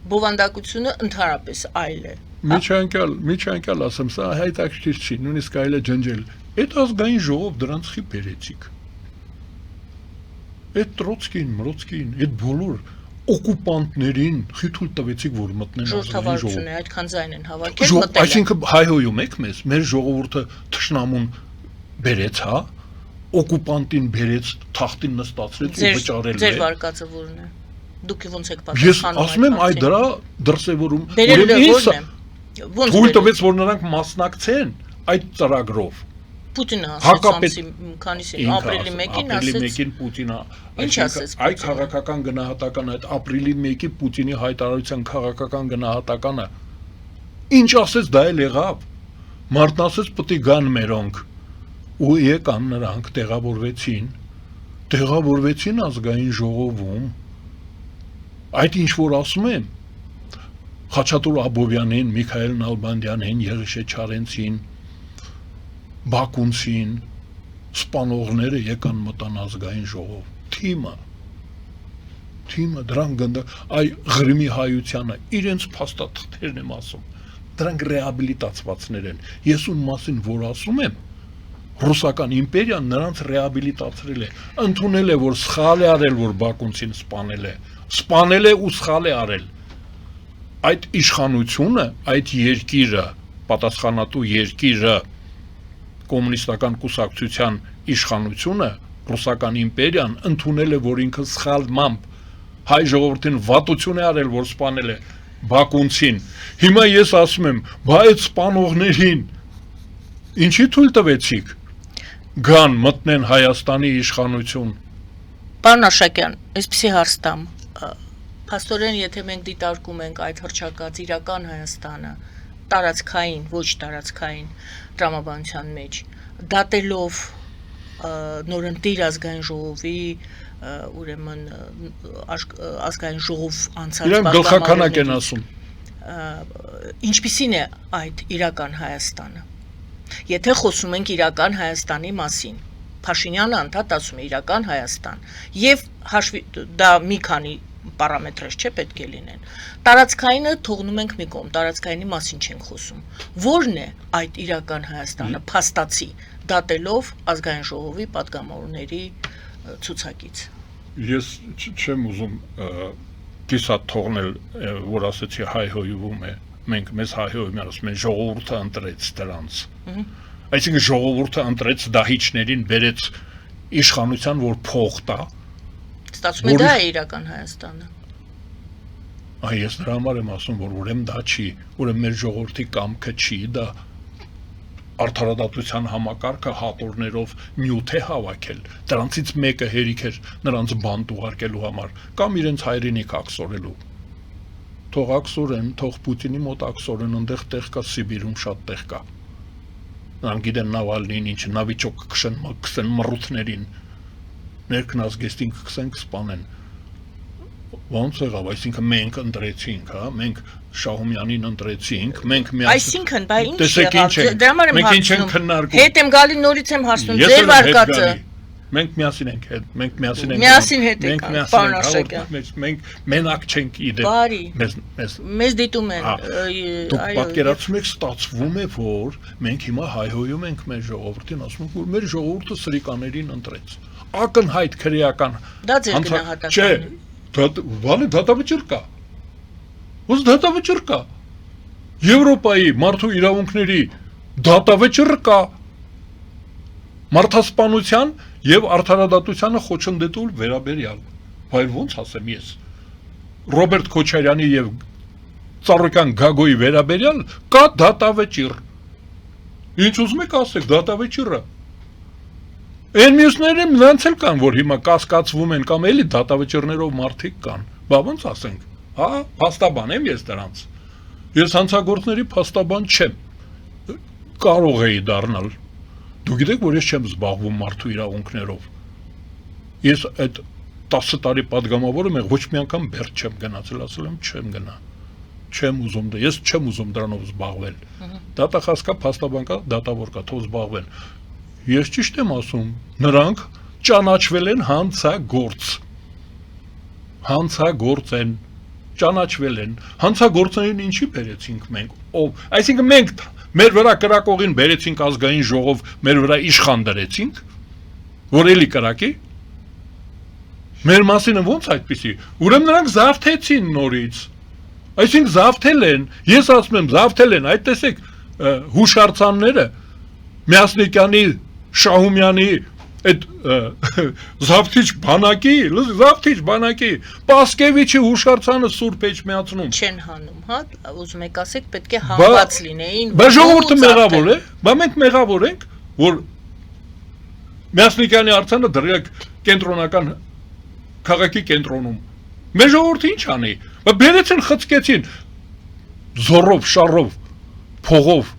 բովանդակությունը ընդհանրապես այլ է։ Միջանկյալ ասեմ, սա հայտարարիչ չի, նույնիսկ այլ է ջնջել։ Այդ ազգային ժողով դրանց խի բերեցիք։ Այդ Տրոցկին, Մրոցկին, այդ բոլոր օկուպանտներին խիթուլ տվեցիք, որ մտնեն ազգային ժողով։ Ժողովրդավարությունը այդքան ձայն են հավաքել, մտել։ Այսինքն հայհոյում եք մեզ, մեր ժողովուրդը թշնամուն բերեց, հա, օկուպանտին բերեց, թախտին նստացրեց ու վճարել է։ Ձեր վարկածը որն է։ Դուք ոնց եք պատասխանում։ Ես ասում եմ, այ դրա դրսևորում։ Ոնց թույլ տվեց, որ նրանք մասնակցեն այդ ծրագրով։ Պուտինը ասաց, քանիսին ապրիլի 1-ին ասաց։ Ապրիլի 1-ին Պուտինը, Ինչ ասաց այ քաղաքական գնահատականը, այդ ապրիլի 1-ի Պուտինի հայտարարության քաղաքական գնահատականը։ Ինչ ասեց, դա էլ եղավ։ Մարդն ասեց, պետք է գան մերոնք։ Ու եկան նրանք, տեղավորվեցին ազգային ժողովում։ Այդ ինչ որ ասում եմ, Խաչատուր Աբովյանին, Միքայել Նալբանդյանին, Եղիշե Չարենցին, Բակունցին, սպանողները եկան մտան ազգային ժողով, թիմը դրանք այ Ղրիմի հայությանը, իրենց փաստաթղթերն եմ ասում, դրանք ռեաբիլիտացվածներ են, ես ում մասին որ ասում եմ, Ռուսական իմպերիան նրանց ռեաբիլիտացրել է, ընդունել է, որ սխալ է արել, որ Բակունցին սպանել է ու սխալ է արել, այդ իշխանությունը, այդ երկիրը, պատասխանատու երկիրը, կոմունիստական կուսակցության իշխանությունը, Ռուսական իմպերիան ընդունել է, որ ինքը սխալմամբ հայ ժողովրդին վատություն է արել, որ սպանել է Բակունցին։ Հիմա ես ասում եմ, բայց սպանողներին ինչի թույլ տվեցիք գան մտնեն Հայաստանի իշխանություն։ Պարոն Աշակյան, այսպեսի հարց տամ, փաստորեն եթե մենք դիտարկում ենք այդ հռչակած իրական Հայաստանը տարածքային, ոչ տարածքային տրամաբանության մեջ, դատելով նորընտիր ազգային ժողովի ուրեմն ազգային ժողով անցած Իրենք գլխականակ են ասում։ Ինչպիսին է այդ իրական Հայաստանը։ Եթե խոսում ենք իրական Հայաստանի մասին, Փաշինյանը անդադ ասում է իրական Հայաստան, եւ դա մի քանի պարամետրեր չէ պետք է լինեն։ Տարածքայինը թողնում ենք մի կողմ, տարածքայինի մասին չենք խոսում։ Որն է այդ իրական Հայաստանը փաստացի դատելով ազգային ժողովի падգամավորների ցուցակից։ Ես չեմ ուզում կիսատ թողնել, որ ասեցի հայհոյվում է, մենք մեզ հայհոյում ենք, ասում են ժողովուրդը ընտրեց դրանց։ Այսինքն ժողովուրդը ընտրեց դահիճներին, բերեց իշխանության, որ փող տա։ Ստացվում է դա է իրական Հայաստանը։ Ես դրա համար եմ ասում, որ ուրեմն դա չի, ուրեմն մեր ժողովրդի կամքը չի, դա արդարադատության համակարգը հատորներով նյութ է հավաքել, դրանցից մեկը հերիք էր նրանց բանտ ուղարկելու համար, կամ իրենց հայրենիք աքսորելու։ Թող աքսորեն, թող Պուտինի մոտ աքսորեն, ընդեղ տեղ կա, Սիբիրում շատ տեղ կա։ Նրանք գիտեն Նավալնին ինչ, նավիճոկ կքսեն մռութներին, ներքնազգեստին կքսեն կսպանեն։ Ոնց եղավ, այսինքն մենք ընտրեցինք, մենք Շահումյանին ընտրեցինք, մենք միասին։ Այսինքն, բա ինչ եղավ, դրա համար եմ հարցնում։ Հետ եմ գալի, նորից եմ հարցնում, ձեր վարկածը։ Մենք միասին ենք հետ, մենք միասին ենք։ Միասին հետ եք, պարոն Աշակյան։ Մենք մենակ չենք իդե։ Բարի։ Մեզ դիտում են։ Դուք պատկերացնում եք, ստացվում է, որ մենք հիմա հայհոյում ենք մեր ժողովրդին, ասում ենք, որ մեր ժողովուրդը սրիկաներին ընտրեց։ Ակնհայտ քրեական։ Դա ձեր գնահատականն է։ Բանը դատավճիռ կա։ Ոնց դատավճիռ կա։ Եվրոպայի մարդու իրավունքների դատավճիռ կա։ Մարդասպանության եւ արդարադատությանը խոչընդոտულ վերաբերյալ։ Բայց ոնց ասեմ ես։ Ռոբերտ Քոչարյանի եւ Ծառուկյան Գագոյի վերաբերյալ կա դատավճիռ։ Ինչ ուզում եք ասեք, դատավճիռը։ Այն մյուսները նրանց էլ կան, որ հիմա կասկածվում են կամ էլի դատավճիռներով մարդիկ կան։ Բա ոնց ասենք, հա, փաստաբան եմ ես դրանց։ Ես հանցագործների փաստաբան չեմ։ Կարող էի դառնալ։ Դուք գիտեք, որ ես չեմ զբաղվում մարդու իրավունքներով։ Ես այդ 10 տարի падգամավոր եմ, ոչ մի անգամ բերդ չեմ գնացել, ասել եմ չեմ գնա։ Չեմ ուզում դա, ես չեմ ուզում դրանով զբաղվել։ Դատախազ կա, փաստաբան կա, դատավոր կա, թող զբաղվեն։ Ես ճիշտ եմ ասում, նրանք ճանաչվել են հանցագործ։ Հանցագործ են, ճանաչվել են։ Հանցագործներին ինչի բերեցինք մենք, ով, այսինքն մենք մեր վրա կրակողին բերեցինք ազգային ժողով, մեր վրա իշխան դրեցինք, որ էլի կրակի։ Մեր մասին ոնց այդպիսի, ուրեմն նրանք զավթեցին նորից։ Այսինքն զավթել են, ես ասում եմ զավթել են, այդ տեսեք հուշարձանները Միասնիկյանի, Շահումյանի այդ զավթիչ բանակի, Պասկևիչի հուշարձանը Սուրբ Էջմիածնում չեն հանում, հա, ուզում եք ասեք, պետք է հանված լինեին։ Բա ժողովուրդը մեղավոր է, բա մենք մեղավոր ենք, որ Միասնիկյանի արձանը դրեք կենտրոնական քաղաքի կենտրոնում։ Մեր ժողովուրդը ինչ անի։ Բա բերեցին, խցկեցին զորով, շարով, փողով,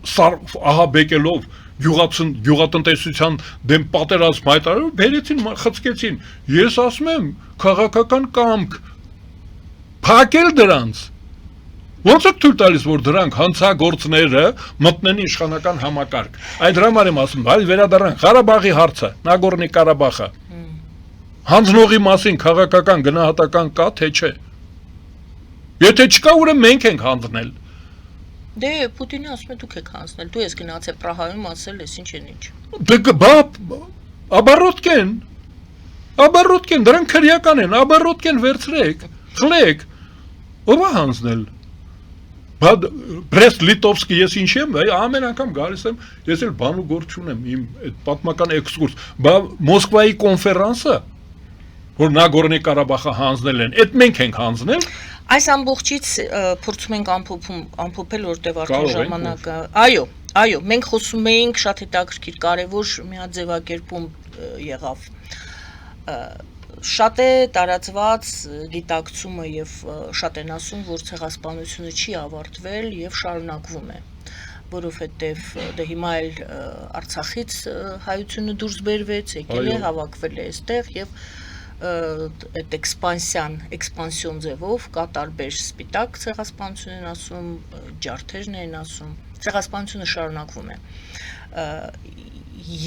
ահաբեկելով, գյուղատնտեսության դեմ պատերազմ հայտարարելով, բերեցին, խցկեցին։ Ես ասում եմ, քաղաքական կամք, փակել դրանց։ Ոնց եք թույլ տալիս, որ դրանք հանցագործները մտնեն իշխանական համակարգ։ Այդ դրա համար եմ ասում, բայց վերադառնանք Ղարաբաղի հարցը, Նագորնի Ղարաբաղը։ Հանձնողի մասին քաղաքական գնահատական կա, թե չէ։ Եթե չկա, ուրեմն մենք ենք հանձնել։ Դե Պուտինը ասում է դուք եք հանձնել, դու ես գնացել Պրահայում ասել ես ինչ են ինչ։ Դե բա աբարոտկեն, դրանք քրեական են, աբարոտկեն վերցրեք, խլեք, ով է հանձնել։ Բա Բրեստ-Լիտովսկի ես ինչ եմ, ամեն անգամ գալիս եմ, ես էլ բան ու գործ չունեմ, իմ այդ պատմական էքսկուրս, բա Մոսկվայի կոնֆերանսը, որ Նագորնի Ղարաբաղը հանձնել են, այդ մենք ենք հանձնել։ Այս ամբողջից փորձում ենք ամփոփել, որտեղ արդեն ժամանակը։ Այո, մենք խոսում էինք շատ հետաքրքիր, կարևոր մի հատ ձևակերպում եղավ։ Շատ է տարածված գիտակցումը եւ շատ են ասում, որ ցեղասպանությունը չի ավարտվել եւ շարունակվում է։ որովհետև դե հիմա էլ Արցախից հայությունը դուրս բերվեց, եկել է, հավաքվել է այստեղ եւ այդ էքսպանսիոն ձևով կա տարբեր սպիտակ ցեղասպանություն են ասում, ջարդերն են ասում, ցեղասպանությունը շարունակվում է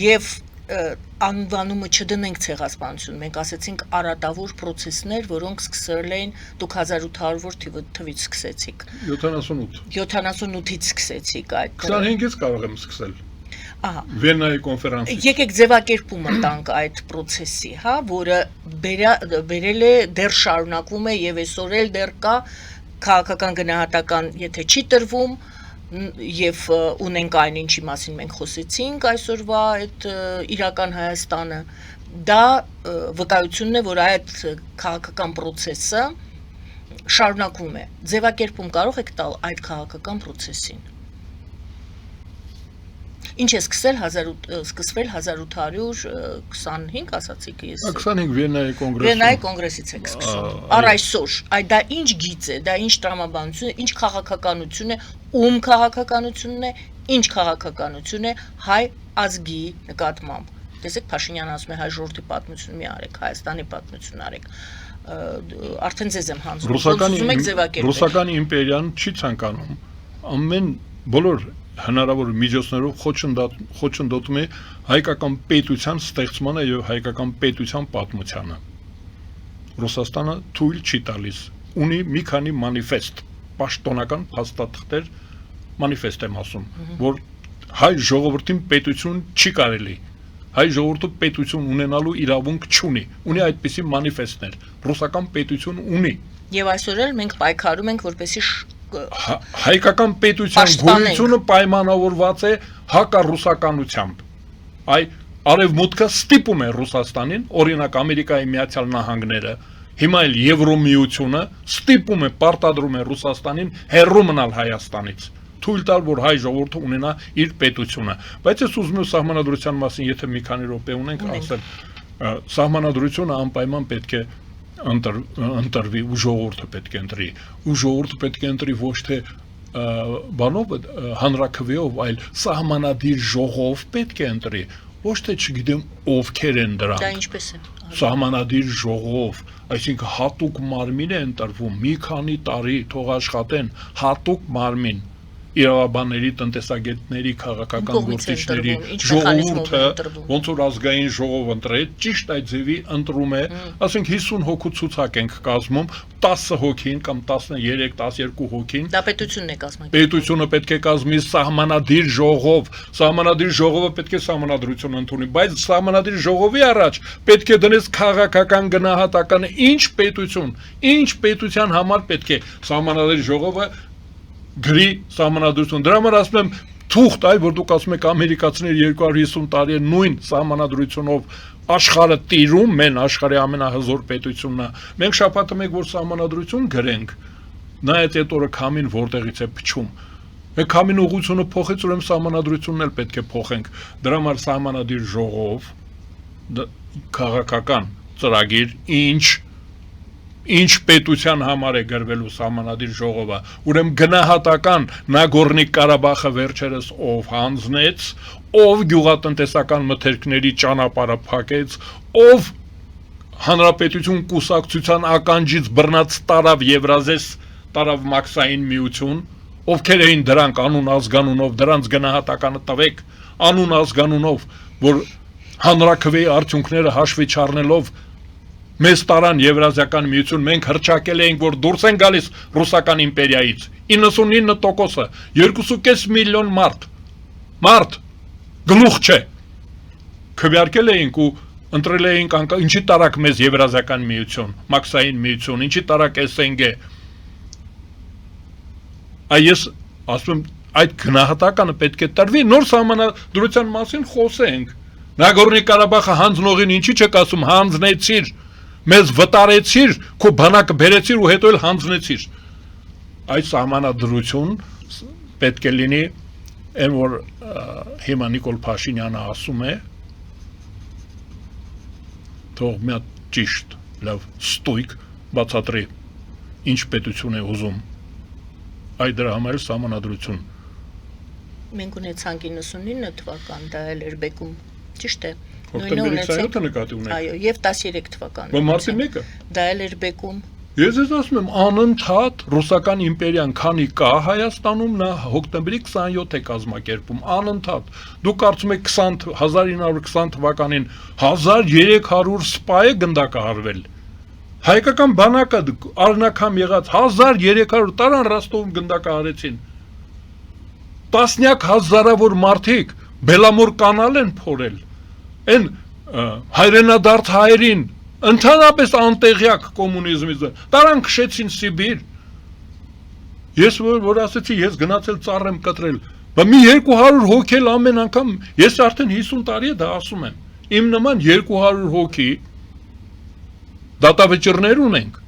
եւ անվանումը չդնենք ցեղասպանություն, մենք ասեցինք արատավոր process-ներ, որոնք սկսել էին դուք 1800 թվից սկսեցիք 78-ից սկսեցիք այդ 25-ից կարող եմ սկսել ահա Վիեննայի կոնֆերանսից եկեք ձևակերպումը տանք այդ process-ի, հա, որը բերել է դեռ շարունակվում է եւ այսօր էլ դեռ կա քաղաքական գնահատական, եթե չի տրվում եւ ունենք այն ինչի մասին մենք խոսեցինք այսօրվա այդ իրական Հայաստանը դա վկայությունն է որ այդ քաղաքական process-ը շարունակվում է ձևակերպում կարող եք տալ այդ քաղաքական process-ին ինչ է սկսվել 1825 ասացիք ես 25 Վիեննայի կոնգրեսից եք սկսում առ այսօր այդ դա ինչ գիծ է դա ինչ տրամաբանություն է ինչ քաղաքականություն է ում քաղաքականությունն է ինչ քաղաքականություն է հայ ազգի նկատմամբ տեսեք Փաշինյանը ասում է հայ ժողովրդի պատմություն մի արեք Հայաստանի պատմություն արեք արդեն ձեզ եմ հանձնում ռուսական իմպերիան չի ցանկանում ամեն բոլոր հնարավոր միջոցներով խոչընդոտում է հայկական պետության ստեղծմանը եւ հայկական պետության պատմությանը Ռուսաստանը թույլ չի տալիս ունի մի քանի մանիֆեստ պաշտոնական փաստաթղթեր մանիֆեստ եմ ասում որ հայ ժողովրդին պետություն չի կարելի հայ ժողովուրդը պետություն ունենալու իրավունք չունի ունի այդպիսի մանիֆեստներ ռուսական պետություն ունի եւ այսօր էլ մենք պայքարում ենք որպեսզի հայկական պետության գոյությունը պայմանավորված է հակառուսականությամբ այ արևմուտքը ստիպում է Ռուսաստանին օրինակ Ամերիկայի Միացյալ Նահանգները հիմա էլ Եվրոմիությունը ստիպում է պարտադրում է Ռուսաստանին հեռու մնալ Հայաստանից թույլ տալ որ հայ ժողովուրդը ունենա իր պետությունը բայց ես ուզում եմ սահմանադրության մասին եթե մի քանի րոպե ունենք ասել սահմանադրությունը անպայման պետք է ընտրվի ու ժողովուրդը պետք է ընտրի ու ժողովուրդը պետք է ընտրի ոչ թե բանով հանրաքվեով այլ սահմանադիր ժողով պետք է ընտրի ոչ թե չգիտեմ ովքեր են դրանք դա ինչպես է սահմանադիր ժողով այսինքն հատուկ մարմին է ընտրվում մի քանի տարի թող աշխատեն հատուկ մարմին իրավաբանների, տնտեսագետների, քաղաքական գործիչների ժողովուրդը ոնց որ ազգային ժողով ընտրել, ճիշտ այդ ձևի ընտրում է, ասենք 50 հոգու ցուցակ ենք կազմում, 10 հոգին կամ 13, 12 հոգին։ Դա պետությունն է կազմակերպում։ Պետությունը պետք է կազմի սահմանադիր ժողով, սահմանադիր ժողովը պետք է սահմանադրություն ընդունի, բայց սահմանադիր ժողովի առաջ պետք է դնես քաղաքական գնահատականը, ինչ պետության համար պետք է սահմանադիր ժողովը գրի սահմանադրություն դրա համար ասում եմ թուղթ այ որ դուք ասում եք ամերիկացիները 250 տարի նույն սահմանադրությունով աշխարհը տիրում մեն աշխարհի ամենահզոր պետությունն է մենք շաբաթը մեկ որ սահմանադրություն գրենք նայած այդ օրը քամին որտեղից է փչում մենք քամին ուղղությունը փոխեց ուրեմն սահմանադրությունն էլ պետք է փոխենք դրա համար սահմանադիր ժողով քաղաքական ծրագիր ինչ պետության համար է գրվելու սահմանադիր ժողովը ուրեմն գնահատական Նագորնի Ղարաբաղը վերջերս ով հանձնեց ով գյուղատնտեսական մթերքների ճանապարհը փակեց ով հանրապետություն կուսակցության ականջից բռնած տարավ Եվրազես տարավ մաքսային միություն ովքեր էին դրանք անուն ազգանունով դրանց գնահատականը տվեք անուն ազգանունով որ հանրաքվեի արդյունքները հաշվի չառնելով մեզ տարան Եվրազիական միություն մենք հրճակել էինք որ դուրս են գալիս ռուսական իմպերիայից 99%-ը 2.5 միլիոն մարդ գլուխ չէ քվեարկել էինք ու ընտրել էինք ինչի տարակ մեզ Եվրազիական միություն մաքսային միություն ինչի տարակ SNG այս ասում եմ այդ գնահատականը պետք է տրվի նոր սահմանադրության մասին խոսենք Նագորնի Ղարաբաղը հանձնողին ինչի չեք ասում հանձնեցիր մեզ վտարեցիր, քո բանակը բերեցիր ու հետո էլ հանձնեցիր։ Այդ սահմանադրություն պետք է լինի, այն որ հիմա Նիկոլ Փաշինյանը ասում է, թող մի հատ ճիշտ, լավ, ստույգ բացատրի, ինչ պետություն է ուզում։ Այդ դրա համար սահմանադրություն։ Մենք ունեցանք 99 թվական, դա էլ էր բեկում, ճիշտ է։ Հոկտեմբերի 27-ը նկատի ունենք։ Այո, եւ 13 թվականը։ Բայց մարտի 1-ը։ Դա էլ էր բեկում։ Ես ես ասում եմ, անընդհատ ռուսական իմպերիան քանի կա Հայաստանում, նա հոկտեմբերի 27 է կազմակերպում, անընդհատ։ Դուք կարծում եք 1920 թվականին 1300 սպա է գնդակահարվել։ Հայկական բանակը արնակամ եղած 1300 տարան Ռոստովում գնդակահարեցին։ Տասնյակ հազարավոր մարդիկ Բելամոր կանալ են փորել։ Այն հայրենադարձ հայերին ընդհանրապես անտեղյակ կոմունիզմից տարան քշեցին Սիբիր։ Ես որ ասեցի, ես գնացել ծառ եմ կտրել, բայց մի 200 հոգի էլ ամեն անգամ, ես արդեն 50 տարի է դա ասում եմ։ Իմ նման 200 հոգի դատավճիռներ ունենք։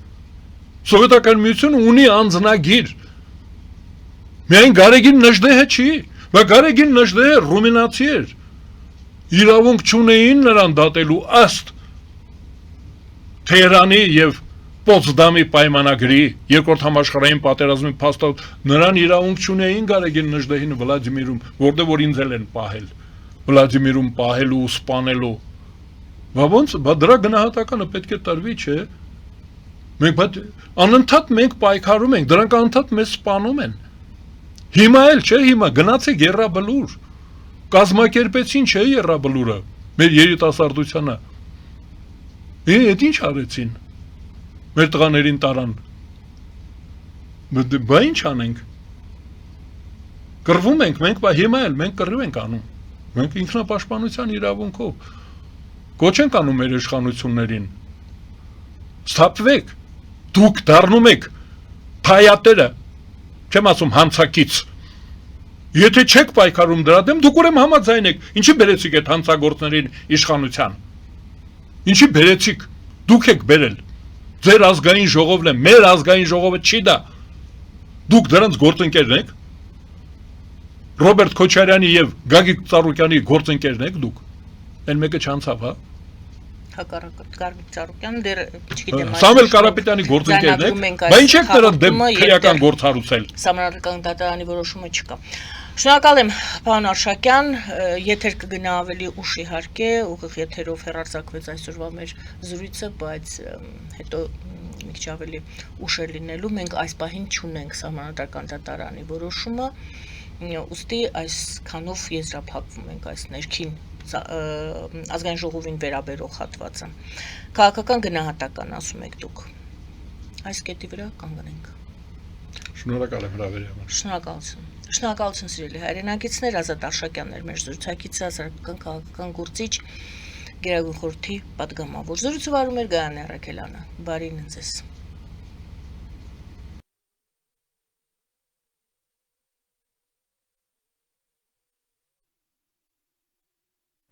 Սովետական միությունը ունի անձնագիր։ Միայն Գարեգին Նժդեհը չի, բայց Գարեգին Նժդեհը ռումինացի էր։ Իրավունք չունեին նրան դատելու ըստ Թեհրանի եւ Պոցդամի պայմանագրի երկրորդ համաշխարհային պատերազմի փաստով նրան իրավունք չունեին Գարեգին Նժդեհին Վլադիմիրում, որտեղ որ ինձ են պահել, Վլադիմիրում պահելու ու սպանելու։ Բա դրա գնահատականը պետք է տրվի, չէ՞։ Մենք անընդհատ մենք պայքարում ենք, դրանք անընդհատ մեզ սպանում են։ Հիմա էլ չէ, հիմա գնացեք Եռաբլուր։ Կազմակերպեցին չէ Եռաբլուրը, մեր երիտասարդությանը։ Այդ ինչ արեցին։ Մեր տղաներին տարան։ Բա ինչ անենք։ Կռվում ենք, մենք հիմա էլ մենք կռիվ ենք անում։ Մենք ինքնապաշտպանության իրավունքով կոչ ենք անում մեր իշխանություններին։ Ստապվեք։ Դուք դառնում եք փայատերը, չեմ ասում հանցակից։ Եթե չեք պայքարում դրա դեմ, դուք ուրեմն համաձայնեք։ Ինչի բերեցիք այդ հանցագործներին իշխանության։ Ինչի բերեցիք։ Դուք եք բերել։ Ձեր ազգային ժողովն է, մեր ազգային ժողովը չի դա։ Դուք դրանց գործընկերն եք։ Ռոբերտ Քոչարյանի եւ Գագիկ Ծառուկյանի գործընկերն եք դուք։ Այն մեկը չանցավ, հա։ Հակառակը Գագիկ Ծառուկյանը դեռ չգիտեմ։ Սամվել Կարապետյանի գործընկերն եք։ Բայց ինչ եք նրան դեմ քրեական գործ հարուցել։ Սահմանադրական դատարանի որոշումը չկա։ Շնորհակալ եմ, պարոն Արշակյան, եթեր կգնա ավելի ուշ իհարկե, ուղիղ եթերով հեռարձակվեց այսօրվա մեր զրույցը, բայց հետո մի քիչ ավելի ուշ է լինելու, մենք այս պահին չունենք սահմանադրական դատարանի որոշումը, ուստի այսքանով եզրափակվում ենք այս ներքին ազգային ժողովին վերաբերող հատվածը։ Քաղաքական գնահատական ասում եք դուք։ Այս կետի վրա կանգնենք։ Շնորհակալ եմ հրավերի համար։ Շնորհակալություն։ Շնորհակալություն սիրելի հայրենակիցներ, Ազատ Արշակյաններ մեր զրուցակիցը, ազատական քաղաքական գործիչ, Գերագույն խորհրդի պատգամավոր։ Զրույցը վարում էր Գայանե Առաքելյանը։ Բարին ձեզ։